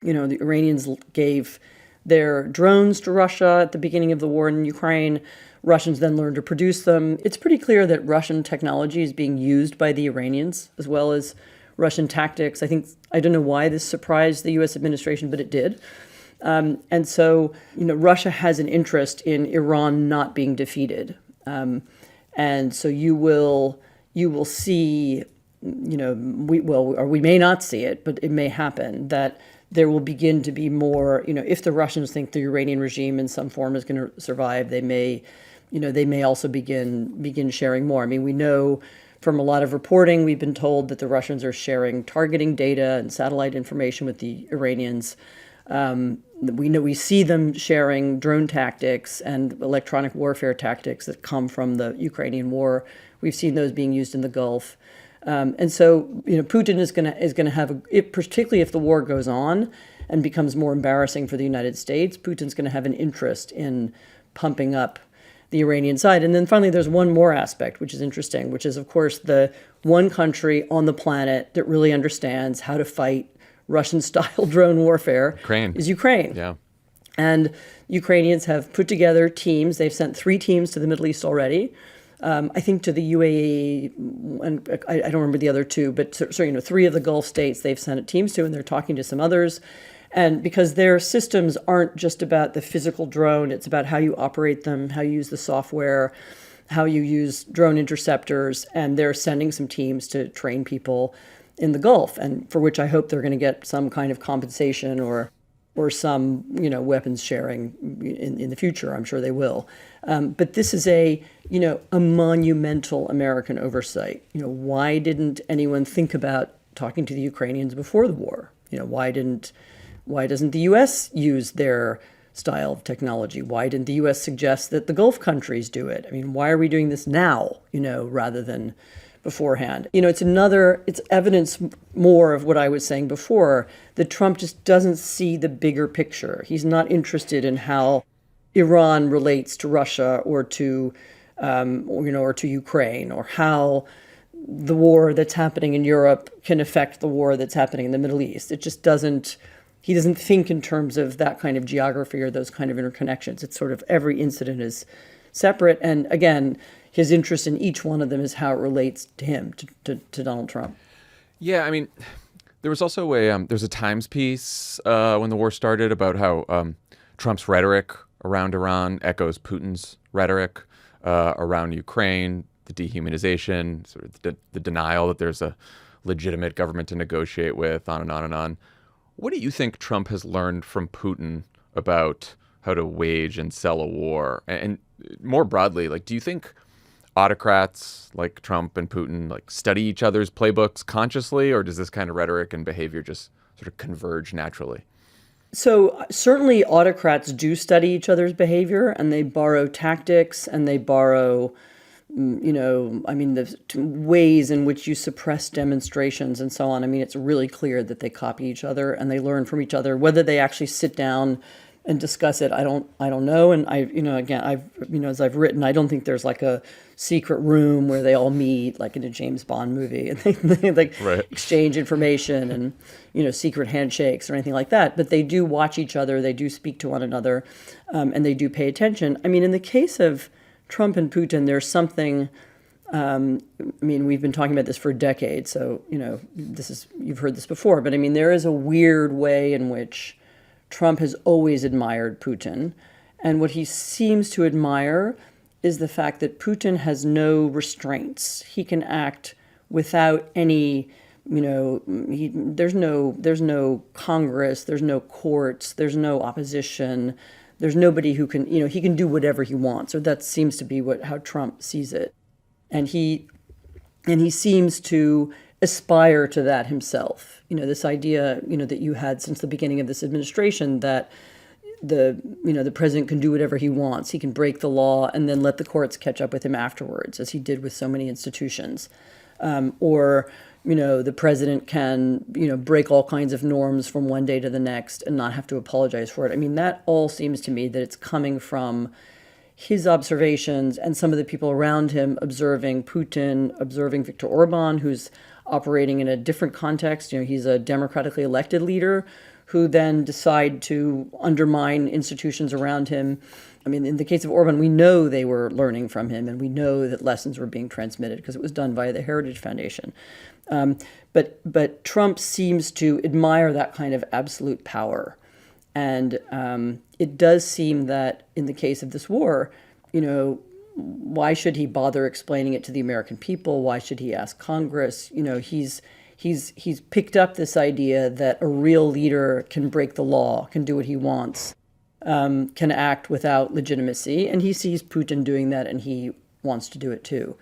The Iranians gave their drones to Russia at the beginning of the war in Ukraine. Russians then learned to produce them. It's pretty clear that Russian technology is being used by the Iranians as well as Russian tactics. I don't know why this surprised the U.S. administration, but it did. And so, Russia has an interest in Iran not being defeated. And so you will see, we may not see it, but it may happen that there will begin to be more, if the Russians think the Iranian regime in some form is going to survive, they may also begin sharing more. I mean, we know from a lot of reporting, we've been told that the Russians are sharing targeting data and satellite information with the Iranians. We see them sharing drone tactics and electronic warfare tactics that come from the Ukrainian war. We've seen those being used in the Gulf. And so, Putin is going to have, particularly if the war goes on and becomes more embarrassing for the United States, Putin's going to have an interest in pumping up the Iranian side. And then finally, there's one more aspect, which is interesting, which is, of course, the one country on the planet that really understands how to fight Russian-style drone warfare is Ukraine. Yeah. And Ukrainians have put together teams. They've sent 3 teams to the Middle East already. I think to the UAE, and I don't remember the other 2, but so 3 of the Gulf states they've sent teams to, and they're talking to some others. And because their systems aren't just about the physical drone, it's about how you operate them, how you use the software, how you use drone interceptors, and they're sending some teams to train people in the Gulf, and for which I hope they're going to get some kind of compensation or some, weapons sharing in the future. I'm sure they will. But this is a monumental American oversight. Why didn't anyone think about talking to the Ukrainians before the war? Why doesn't the U.S. use their style of technology? Why didn't the U.S. suggest that the Gulf countries do it? I mean, why are we doing this now, rather than beforehand? It's evidence more of what I was saying before, that Trump just doesn't see the bigger picture. He's not interested in how Iran relates to Russia or to, or to Ukraine, or how the war that's happening in Europe can affect the war that's happening in the Middle East. It just doesn't. He doesn't think in terms of that kind of geography or those kind of interconnections. It's sort of every incident is separate. And again, his interest in each one of them is how it relates to him, to Donald Trump. Yeah, I mean, there was also there's a Times piece when the war started about how Trump's rhetoric around Iran echoes Putin's rhetoric around Ukraine, the dehumanization, sort of the denial that there's a legitimate government to negotiate with, on and on and on. What do you think Trump has learned from Putin about how to wage and sell a war? And more broadly, do you think autocrats like Trump and Putin study each other's playbooks consciously, or does this kind of rhetoric and behavior just sort of converge naturally? So certainly autocrats do study each other's behavior, and they borrow tactics, and they borrow the ways in which you suppress demonstrations and so on. I mean, it's really clear that they copy each other and they learn from each other. Whether they actually sit down and discuss it, I don't know. And as I've written, I don't think there's a secret room where they all meet in a James Bond movie and they Right. exchange information and secret handshakes or anything like that. But they do watch each other, they do speak to one another, and they do pay attention. I mean, in the case of Trump and Putin, there's something. We've been talking about this for decades, so you've heard this before. But there is a weird way in which Trump has always admired Putin, and what he seems to admire is the fact that Putin has no restraints. He can act without any. There's no Congress, there's no courts, there's no opposition. There's nobody who can, he can do whatever he wants, or that seems to be how Trump sees it. And he seems to aspire to that himself. This idea, that you had since the beginning of this administration, that the president can do whatever he wants. He can break the law and then let the courts catch up with him afterwards, as he did with so many institutions. Or the president can, break all kinds of norms from one day to the next and not have to apologize for it. I mean, that all seems to me that it's coming from his observations and some of the people around him observing Putin, observing Viktor Orban, who's operating in a different context. He's a democratically elected leader who then decide to undermine institutions around him. I mean, in the case of Orban, we know they were learning from him, and we know that lessons were being transmitted because it was done via the Heritage Foundation. But Trump seems to admire that kind of absolute power. And it does seem that in the case of this war, why should he bother explaining it to the American people? Why should he ask Congress? He's picked up this idea that a real leader can break the law, can do what he wants, can act without legitimacy. And he sees Putin doing that, and he wants to do it too.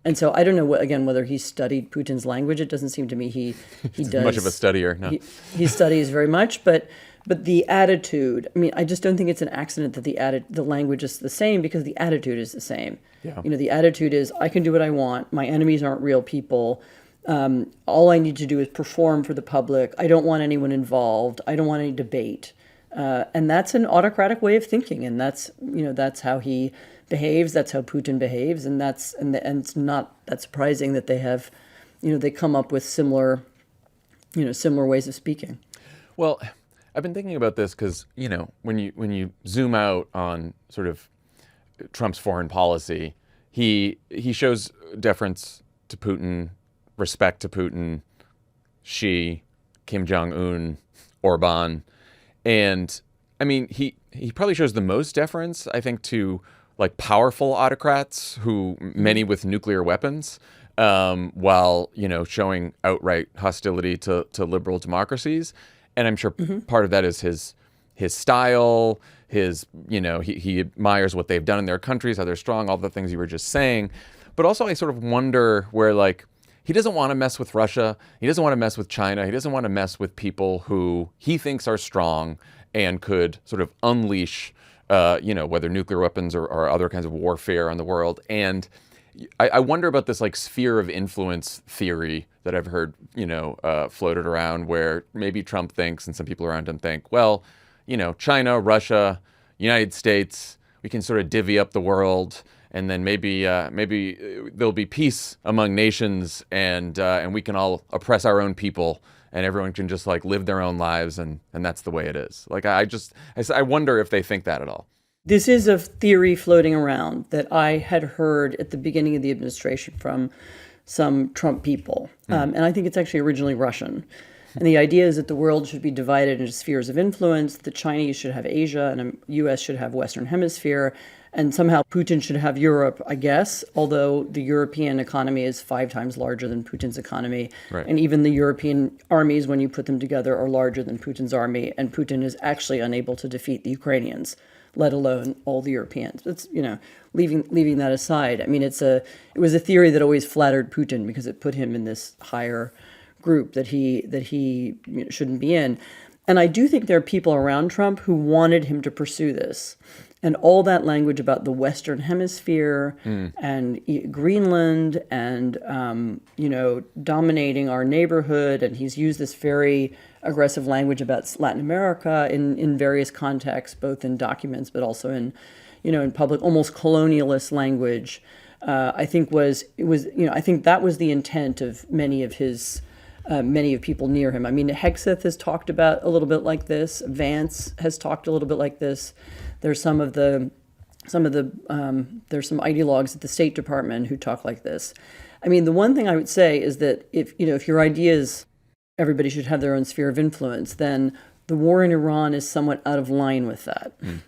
And so I don't know, whether he studied Putin's language. It doesn't seem to me he does. Much of a studier, no. He studies very much, but the attitude, I just don't think it's an accident that the language is the same, because the attitude is the same. Yeah. The attitude is, I can do what I want. My enemies aren't real people. All I need to do is perform for the public. I don't want anyone involved. I don't want any debate. And that's an autocratic way of thinking, and that's how he behaves. That's how Putin behaves, and it's not that surprising that they have, they come up with similar ways of speaking. Well, I've been thinking about this because when you zoom out on sort of Trump's foreign policy, he shows deference to Putin, respect to Putin, Xi, Kim Jong-un, Orban. And I mean, he probably shows the most deference, I think, to like powerful autocrats who many with nuclear weapons, while showing outright hostility to liberal democracies. And I'm sure part of that is his style, he admires what they've done in their countries, how they're strong, all the things you were just saying. But also I sort of wonder where like he doesn't want to mess with Russia. He doesn't want to mess with China. He doesn't want to mess with people who he thinks are strong and could sort of unleash, whether nuclear weapons or other kinds of warfare on the world. And I wonder about this like sphere of influence theory that I've heard, floated around, where maybe Trump thinks and some people around him think, well, China, Russia, United States, we can sort of divvy up the world, and then maybe there'll be peace among nations, and we can all oppress our own people, and everyone can just like live their own lives, and that's the way it is. Like I wonder if they think that at all. This is a theory floating around that I had heard at the beginning of the administration from some Trump people, and I think it's actually originally Russian. And the idea is that the world should be divided into spheres of influence. The Chinese should have Asia, and the U.S. should have Western Hemisphere. And somehow Putin should have Europe, I guess, although the European economy is 5 times larger than Putin's economy. Right. And even the European armies, when you put them together, are larger than Putin's army. And Putin is actually unable to defeat the Ukrainians, let alone all the Europeans. It's, leaving that aside. I mean, it was a theory that always flattered Putin because it put him in this higher group that he shouldn't be in. And I do think there are people around Trump who wanted him to pursue this. And all that language about the Western Hemisphere and Greenland and, dominating our neighborhood. And he's used this very aggressive language about Latin America in various contexts, both in documents, but also in public, almost colonialist language. I think I think that was the intent of many of people near him. I mean, Hegseth has talked about a little bit like this. Vance has talked a little bit like this. There's some there's some ideologues at the State Department who talk like this. I mean, the one thing I would say is that if your idea is everybody should have their own sphere of influence, then the war in Iran is somewhat out of line with that. And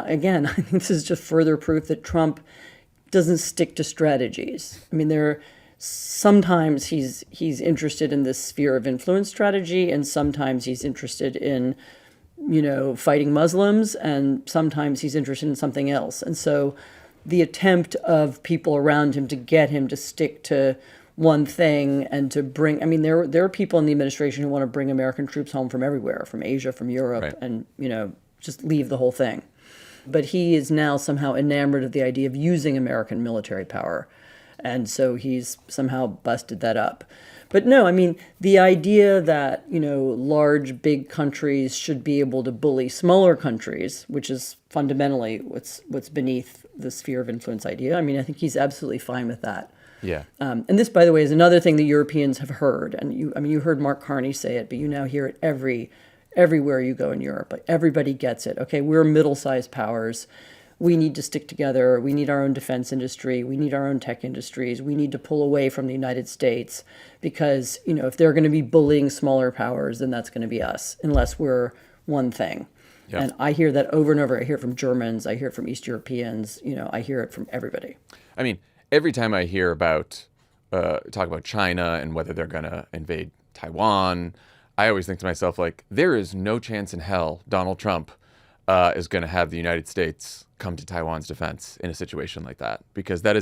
again, I think this is just further proof that Trump doesn't stick to strategies. I mean, sometimes he's interested in this sphere of influence strategy, and sometimes he's interested in, fighting Muslims, and sometimes he's interested in something else. And so the attempt of people around him to get him to stick to one thing and to bring, I mean, there are people in the administration who want to bring American troops home from everywhere, from Asia, from Europe, right, and, just leave the whole thing. But he is now somehow enamored of the idea of using American military power. And so he's somehow busted that up. But no, I mean, the idea that, large, big countries should be able to bully smaller countries, which is fundamentally what's beneath the sphere of influence idea. I mean, I think he's absolutely fine with that. Yeah. And this, by the way, is another thing the Europeans have heard. And you heard Mark Carney say it, but you now hear it everywhere you go in Europe. Like, everybody gets it. Okay, we're middle-sized powers. We need to stick together. We need our own defense industry. We need our own tech industries. We need to pull away from the United States because, if they're going to be bullying smaller powers, then that's going to be us, unless we're one thing. Yeah. And I hear that over and over. I hear it from Germans. I hear it from East Europeans. I hear it from everybody. I mean, every time I hear talk about China and whether they're going to invade Taiwan, I always think to myself, like, there is no chance in hell Donald Trump is going to have the United States come to Taiwan's defense in a situation like that, because that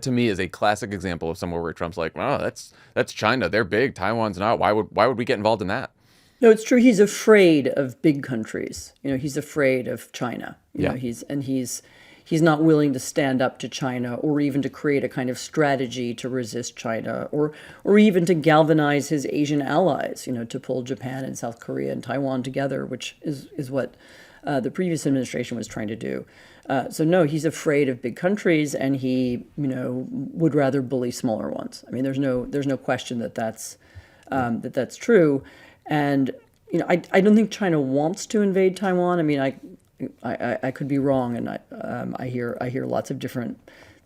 to me is a classic example of somewhere where Trump's like, oh, that's China, they're big, Taiwan's not. Why would we get involved in that? No, it's true. He's afraid of big countries. He's afraid of China. He's not willing to stand up to China, or even to create a kind of strategy to resist China, or even to galvanize his Asian allies, to pull Japan and South Korea and Taiwan together, which is what the previous administration was trying to do. So no, he's afraid of big countries, and he, would rather bully smaller ones. I mean, there's no question that's true. And, I don't think China wants to invade Taiwan. I mean, I could be wrong, and I hear lots of different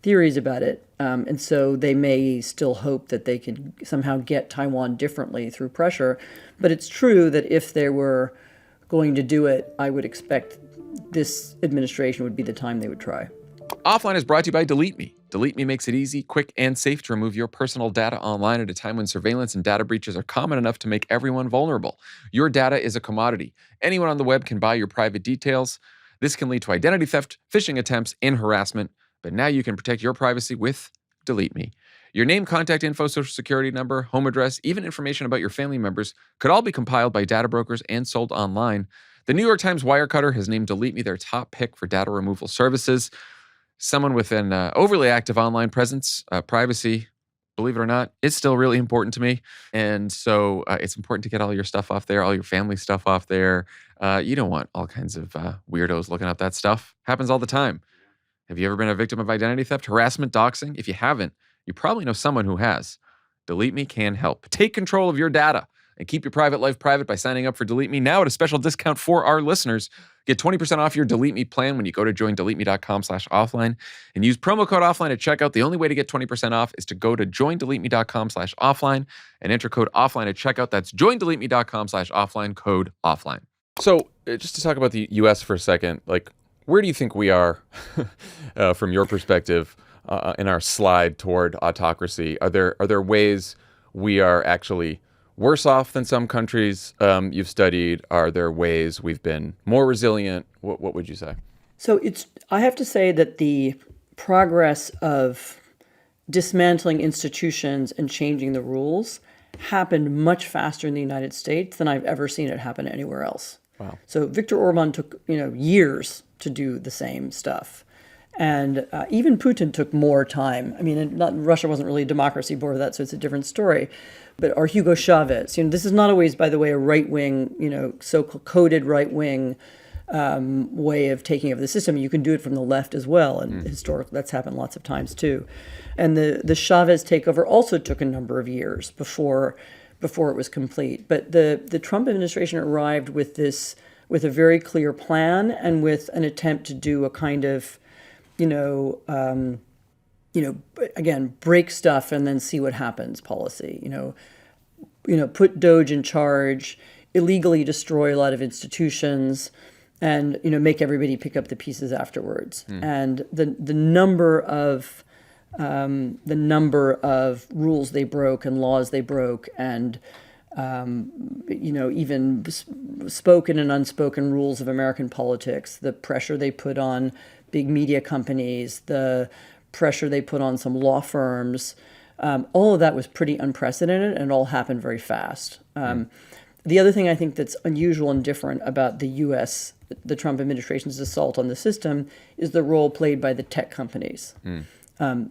theories about it. And so they may still hope that they can somehow get Taiwan differently through pressure. But it's true that if they were going to do it, I would expect this administration would be the time they would try. Offline is brought to you by Delete Me. Delete Me makes it easy, quick, and safe to remove your personal data online at a time when surveillance and data breaches are common enough to make everyone vulnerable. Your data is a commodity. Anyone on the web can buy your private details. This can lead to identity theft, phishing attempts, and harassment. But now you can protect your privacy with Delete Me. Your name, contact info, social security number, home address, even information about your family members could all be compiled by data brokers and sold online. The New York Times Wirecutter has named Delete Me their top pick for data removal services. Someone with an overly active online presence, privacy, believe it or not, is still really important to me. And so it's important to get all your stuff off there, all your family stuff off there. You don't want all kinds of weirdos looking up that stuff. Happens all the time. Have you ever been a victim of identity theft, harassment, doxing? If you haven't, you probably know someone who has. Delete Me can help. Take control of your data and keep your private life private by signing up for Delete Me now at a special discount for our listeners. Get 20% off your Delete Me plan when you go to joindeleteme.com/offline and use promo code offline at checkout. The only way to get 20% off is to go to joindeleteme.com/offline and enter code offline at checkout. That's joindeleteme.com/offline, code offline. So just to talk about the U.S. for a second, like, where do you think we are from your perspective in our slide toward autocracy? Are there ways we are actually worse off than some countries you've studied? Are there ways we've been more resilient? What would you say? So I have to say that the progress of dismantling institutions and changing the rules happened much faster in the United States than I've ever seen it happen anywhere else. Wow. So Viktor Orban took years to do the same stuff. And even Putin took more time. I mean, Russia wasn't really a democracy before that, so it's a different story. Or Hugo Chavez. This is not always, by the way, a right-wing, so-coded right-wing way of taking over the system. You can do it from the left as well, and historically that's happened lots of times too. And the Chavez takeover also took a number of years before it was complete. But the Trump administration arrived with a very clear plan and with an attempt to do a kind of again, break stuff and then see what happens policy. Put Doge in charge, illegally destroy a lot of institutions, and make everybody pick up the pieces afterwards. And the number of rules they broke and laws they broke, and even spoken and unspoken rules of American politics, the pressure they put on big media companies, the pressure they put on some law firms, all of that was pretty unprecedented, and it all happened very fast. The other thing I think that's unusual and different about the U.S., the Trump administration's assault on the system, is the role played by the tech companies. The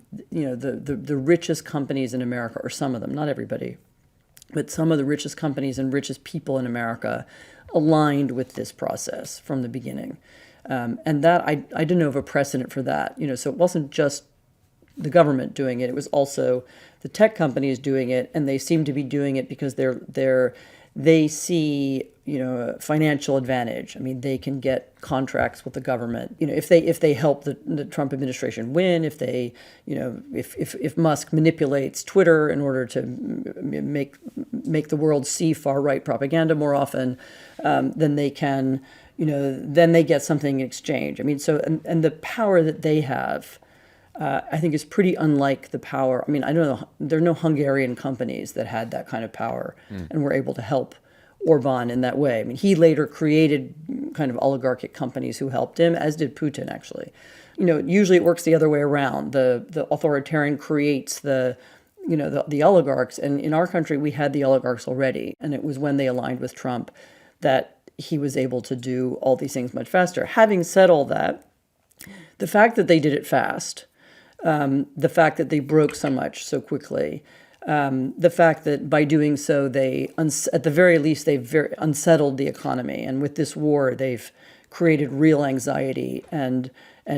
richest companies in America, or some of them, not everybody, but some of the richest companies and richest people in America aligned with this process from the beginning. And that I didn't know of a precedent for that. So it wasn't just the government doing it; it was also the tech companies doing it, and they seem to be doing it because they see financial advantage. I mean, they can get contracts with the government. If they help the Trump administration win, if they if Musk manipulates Twitter in order to make the world see far right propaganda more often, then they can. Then they get something in exchange. I mean, so and the power that they have, I think, is pretty unlike the power. I mean, I don't know. There are no Hungarian companies that had that kind of power and were able to help Orban in that way. I mean, he later created kind of oligarchic companies who helped him, as did Putin, actually. Usually it works the other way around. The authoritarian creates the oligarchs, and in our country we had the oligarchs already, and it was when they aligned with Trump that he was able to do all these things much faster. Having said all that, the fact that they did it fast, the fact that they broke so much so quickly, the fact that by doing so they, at the very least, they've unsettled the economy, and with this war they've created real anxiety and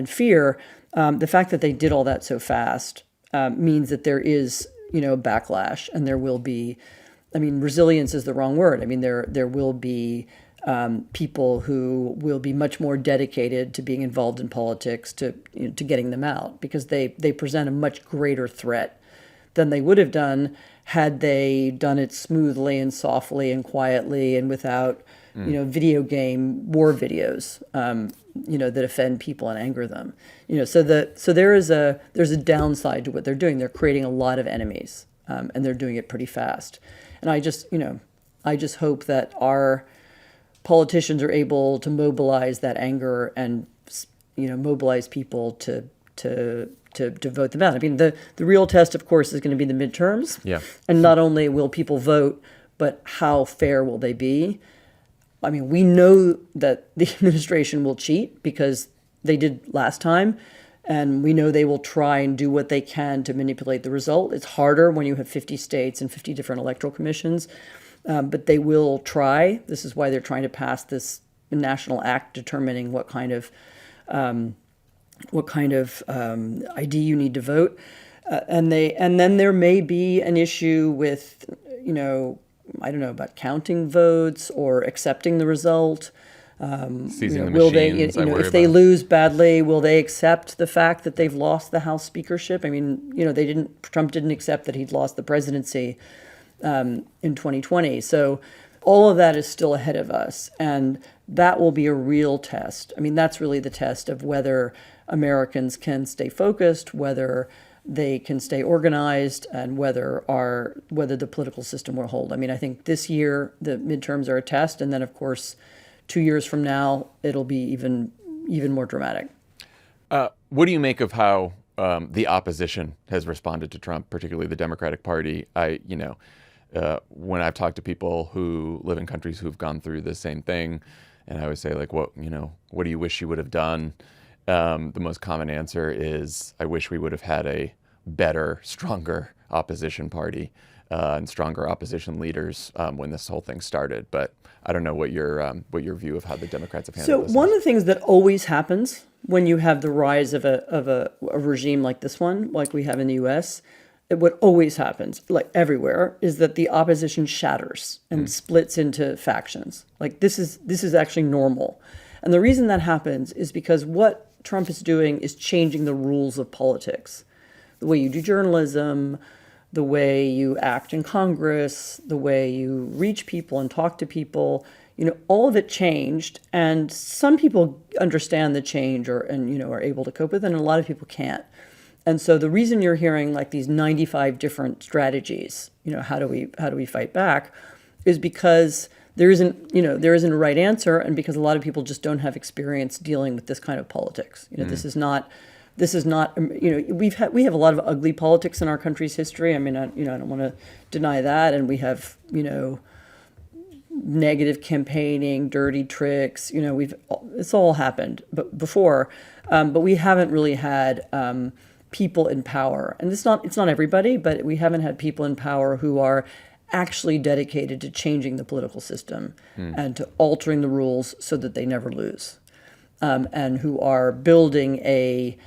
fear. The fact that they did all that so fast means that there is backlash, and there will be. I mean, resilience is the wrong word. I mean, there will be people who will be much more dedicated to being involved in politics, to getting them out, because they present a much greater threat than they would have done had they done it smoothly and softly and quietly and without video game war videos that offend people and anger them. So there's a downside to what they're doing. They're creating a lot of enemies, and they're doing it pretty fast. And I just hope that our politicians are able to mobilize that anger and mobilize people to vote them out. I mean, the real test, of course, is going to be the midterms. Yeah. And not only will people vote, but how fair will they be? I mean, we know that the administration will cheat because they did last time, and we know they will try and do what they can to manipulate the result. It's harder when you have 50 states and 50 different electoral commissions, but they will try. This is why they're trying to pass this national act determining what kind of ID you need to vote, and then there may be an issue with I don't know about counting votes or accepting the result. Seizing the will machines, they, if they lose badly, will they accept the fact that they've lost the House speakership? I mean, Trump didn't accept that he'd lost the presidency in 2020. So all of that is still ahead of us, and that will be a real test. I mean, that's really the test of whether Americans can stay focused, whether they can stay organized, and whether the political system will hold. I mean, I think this year the midterms are a test, and then of course 2 years from now it'll be even more dramatic. What do you make of how the opposition has responded to Trump, particularly the Democratic Party? When I've talked to people who live in countries who've gone through the same thing, and I always say, like, what do you wish you would have done? The most common answer is, I wish we would have had a better, stronger opposition party and stronger opposition leaders when this whole thing started. But I don't know what your view of how the Democrats have handled this. So one of the things that always happens when you have the rise of a regime like this one, like we have in the U.S., what always happens, like everywhere, is that the opposition shatters and splits into factions. Like this is actually normal. And the reason that happens is because what Trump is doing is changing the rules of politics. The way you do journalism, the way you act in Congress, the way you reach people and talk to people, all of it changed. And some people understand the change are able to cope with it, and a lot of people can't. And so the reason you're hearing like these 95 different strategies, how do we fight back, is because there isn't a right answer, and because a lot of people just don't have experience dealing with this kind of politics. This is not we have a lot of ugly politics in our country's history. I mean, I don't want to deny that, and we have negative campaigning, dirty tricks. It's all happened, but before, but we haven't really had people in power, and it's not everybody, but we haven't had people in power who are actually dedicated to changing the political system and to altering the rules so that they never lose, and who are building a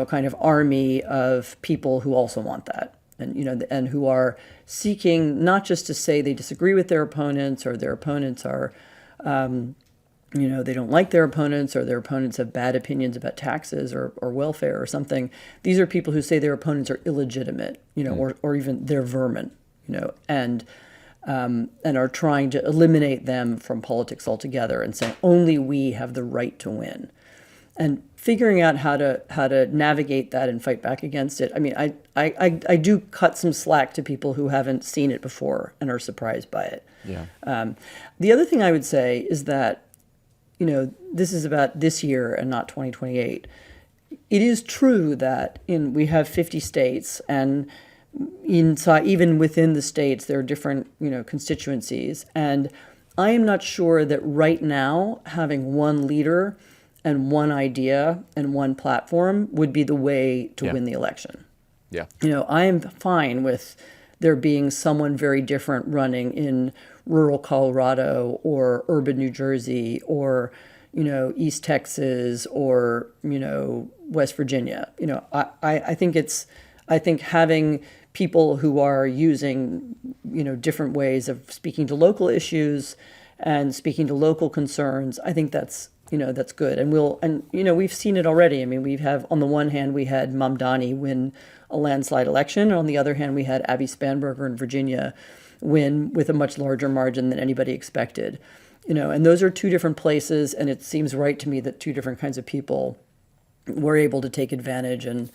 kind of army of people who also want that, and who are seeking not just to say they disagree with their opponents, or their opponents are they don't like their opponents, or their opponents have bad opinions about taxes or welfare or something. These are people who say their opponents are illegitimate, or even they're vermin, and are trying to eliminate them from politics altogether, and saying only we have the right to win. And figuring out how to navigate that and fight back against it. I mean, I do cut some slack to people who haven't seen it before and are surprised by it. Yeah. The other thing I would say is that this is about this year and not 2028. It is true that we have 50 states, and inside, even within the states, there are different, constituencies. And I am not sure that right now having one leader and one idea and one platform would be the way to win the election. Yeah. I am fine with there being someone very different running in rural Colorado or urban New Jersey or, East Texas or, West Virginia. I think having people who are using, different ways of speaking to local issues and speaking to local concerns, I think that's good. And we've seen it already. I mean, on the one hand, we had Mamdani win a landslide election, and on the other hand, we had Abby Spanberger in Virginia win with a much larger margin than anybody expected. And those are two different places, and it seems right to me that two different kinds of people were able to take advantage and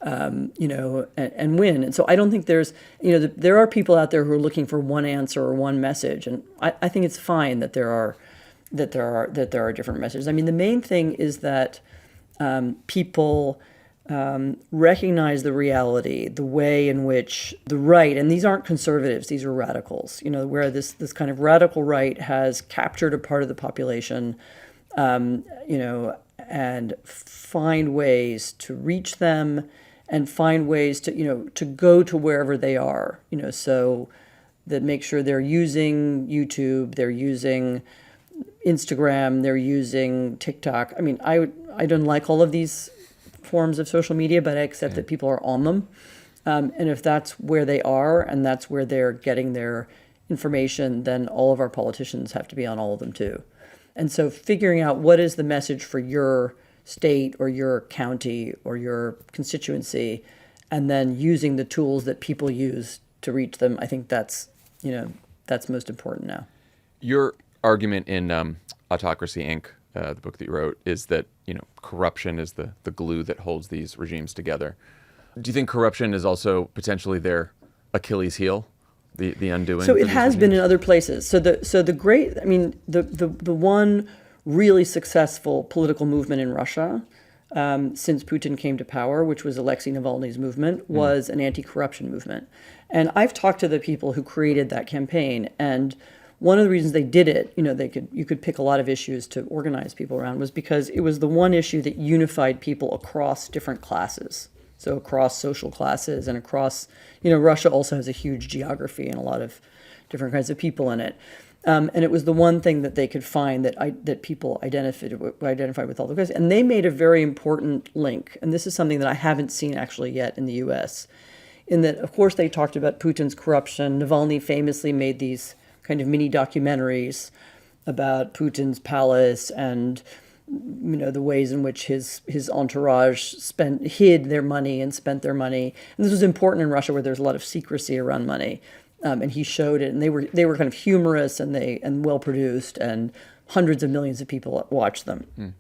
win. And so I don't think there are people out there who are looking for one answer or one message, and I think it's fine that there are different messages. I mean, the main thing is that people recognize the reality, the way in which the right, and these aren't conservatives, these are radicals, where this kind of radical right has captured a part of the population, and find ways to reach them and find ways to go to wherever they are, so that make sure they're using YouTube, they're using Instagram, they're using TikTok. I mean, I don't like all of these forms of social media, but I accept that people are on them. And if that's where they are and that's where they're getting their information, then all of our politicians have to be on all of them too. And so figuring out what is the message for your state or your county or your constituency, and then using the tools that people use to reach them, I think that's most important now. Your argument in Autocracy, Inc., the book that you wrote, is that corruption is the glue that holds these regimes together. Do you think corruption is also potentially their Achilles heel, the undoing? So it has been in other places. So the one really successful political movement in Russia since Putin came to power, which was Alexei Navalny's movement, was an anti-corruption movement. And I've talked to the people who created that campaign, and one of the reasons they did it, you could pick a lot of issues to organize people around, was because it was the one issue that unified people across different classes. So across social classes and across, Russia also has a huge geography and a lot of different kinds of people in it. And it was the one thing that they could find that people identified with all the guys. And they made a very important link. And this is something that I haven't seen actually yet in the U.S. In that, of course, they talked about Putin's corruption. Navalny famously made these kind of mini documentaries about Putin's palace and the ways in which his entourage hid their money and spent their money. And this was important in Russia, where there's a lot of secrecy around money. And he showed it, and they were kind of humorous and well produced, and hundreds of millions of people watched them.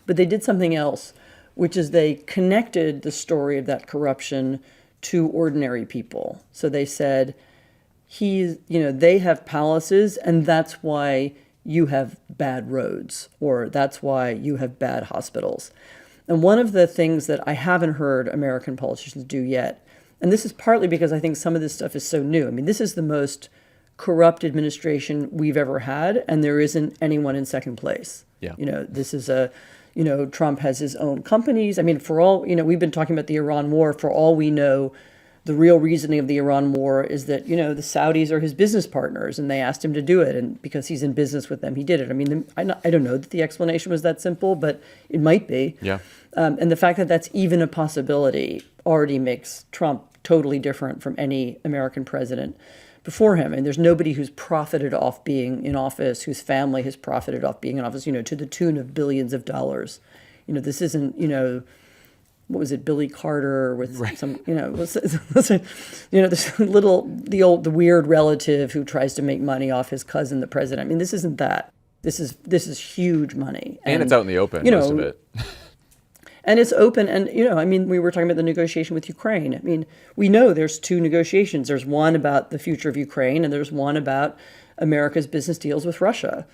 But they did something else, which is they connected the story of that corruption to ordinary people. So they said, they have palaces, and that's why you have bad roads, or that's why you have bad hospitals. And one of the things that I haven't heard American politicians do yet, and this is partly because I think some of this stuff is so new. I mean, this is the most corrupt administration we've ever had, and there isn't anyone in second place. Yeah. This is Trump has his own companies. I mean, for all, we've been talking about the Iran war. For all we know, the real reasoning of the Iran war is that, the Saudis are his business partners, and they asked him to do it. And because he's in business with them, he did it. I mean, I don't know that the explanation was that simple, but it might be. Yeah. And the fact that that's even a possibility already makes Trump totally different from any American president before him. And there's nobody who's profited off being in office, whose family has profited off being in office, to the tune of billions of dollars. This isn't, what was it, Billy Carter with some, the weird relative who tries to make money off his cousin, the president. I mean, this isn't that. This is huge money. And it's out in the open, most of it. And it's open. And, we were talking about the negotiation with Ukraine. I mean, we know there's two negotiations. There's one about the future of Ukraine, and there's one about America's business deals with Russia.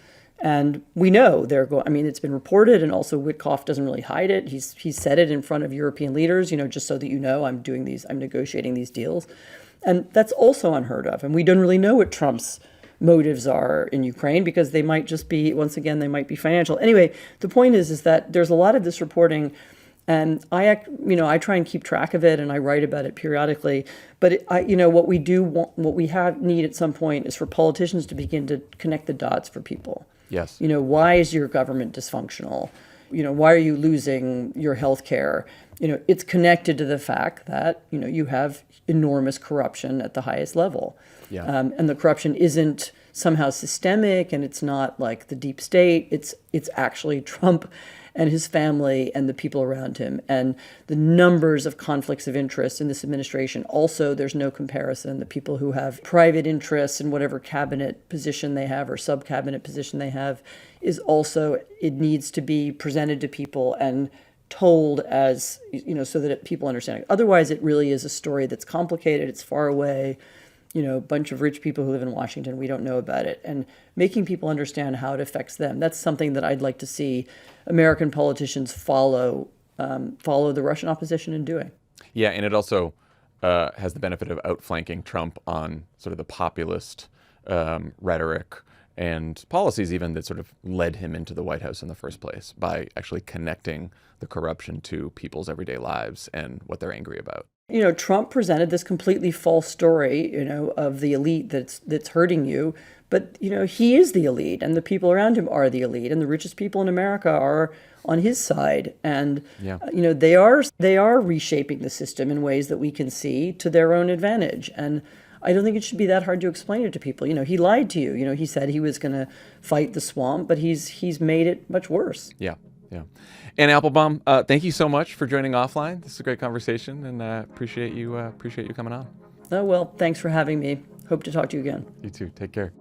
And we know they're going, it's been reported, and also Witkoff doesn't really hide it. He's said it in front of European leaders, just so that I'm negotiating these deals. And that's also unheard of. And we don't really know what Trump's motives are in Ukraine, because they might just be, once again, they might be financial. Anyway, the point is that there's a lot of this reporting, and I try and keep track of it, and I write about it periodically. But what we need at some point is for politicians to begin to connect the dots for people. Yes. Why is your government dysfunctional? Why are you losing your health care? It's connected to the fact that, you have enormous corruption at the highest level. Yeah. And the corruption isn't somehow systemic and it's not like the deep state. It's actually Trump and his family and the people around him, and the numbers of conflicts of interest in this administration. Also, there's no comparison. The people who have private interests in whatever cabinet position they have or sub-cabinet position they have is also, it needs to be presented to people and told as, so that people understand it. Otherwise, it really is a story that's complicated, it's far away, a bunch of rich people who live in Washington, we don't know about it. And making people understand how it affects them, that's something that I'd like to see American politicians follow the Russian opposition in doing. Yeah, and it also has the benefit of outflanking Trump on sort of the populist rhetoric and policies even that sort of led him into the White House in the first place, by actually connecting the corruption to people's everyday lives and what they're angry about. Trump presented this completely false story, of the elite that's hurting you. But, he is the elite, and the people around him are the elite, and the richest people in America are on his side. And, they are reshaping the system in ways that we can see to their own advantage. And I don't think it should be that hard to explain it to people. He lied to you. He said he was going to fight the swamp, but he's made it much worse. Yeah. Yeah. Anne Applebaum, thank you so much for joining Offline. This is a great conversation, and appreciate you coming on. Oh, well, thanks for having me. Hope to talk to you again. You too. Take care.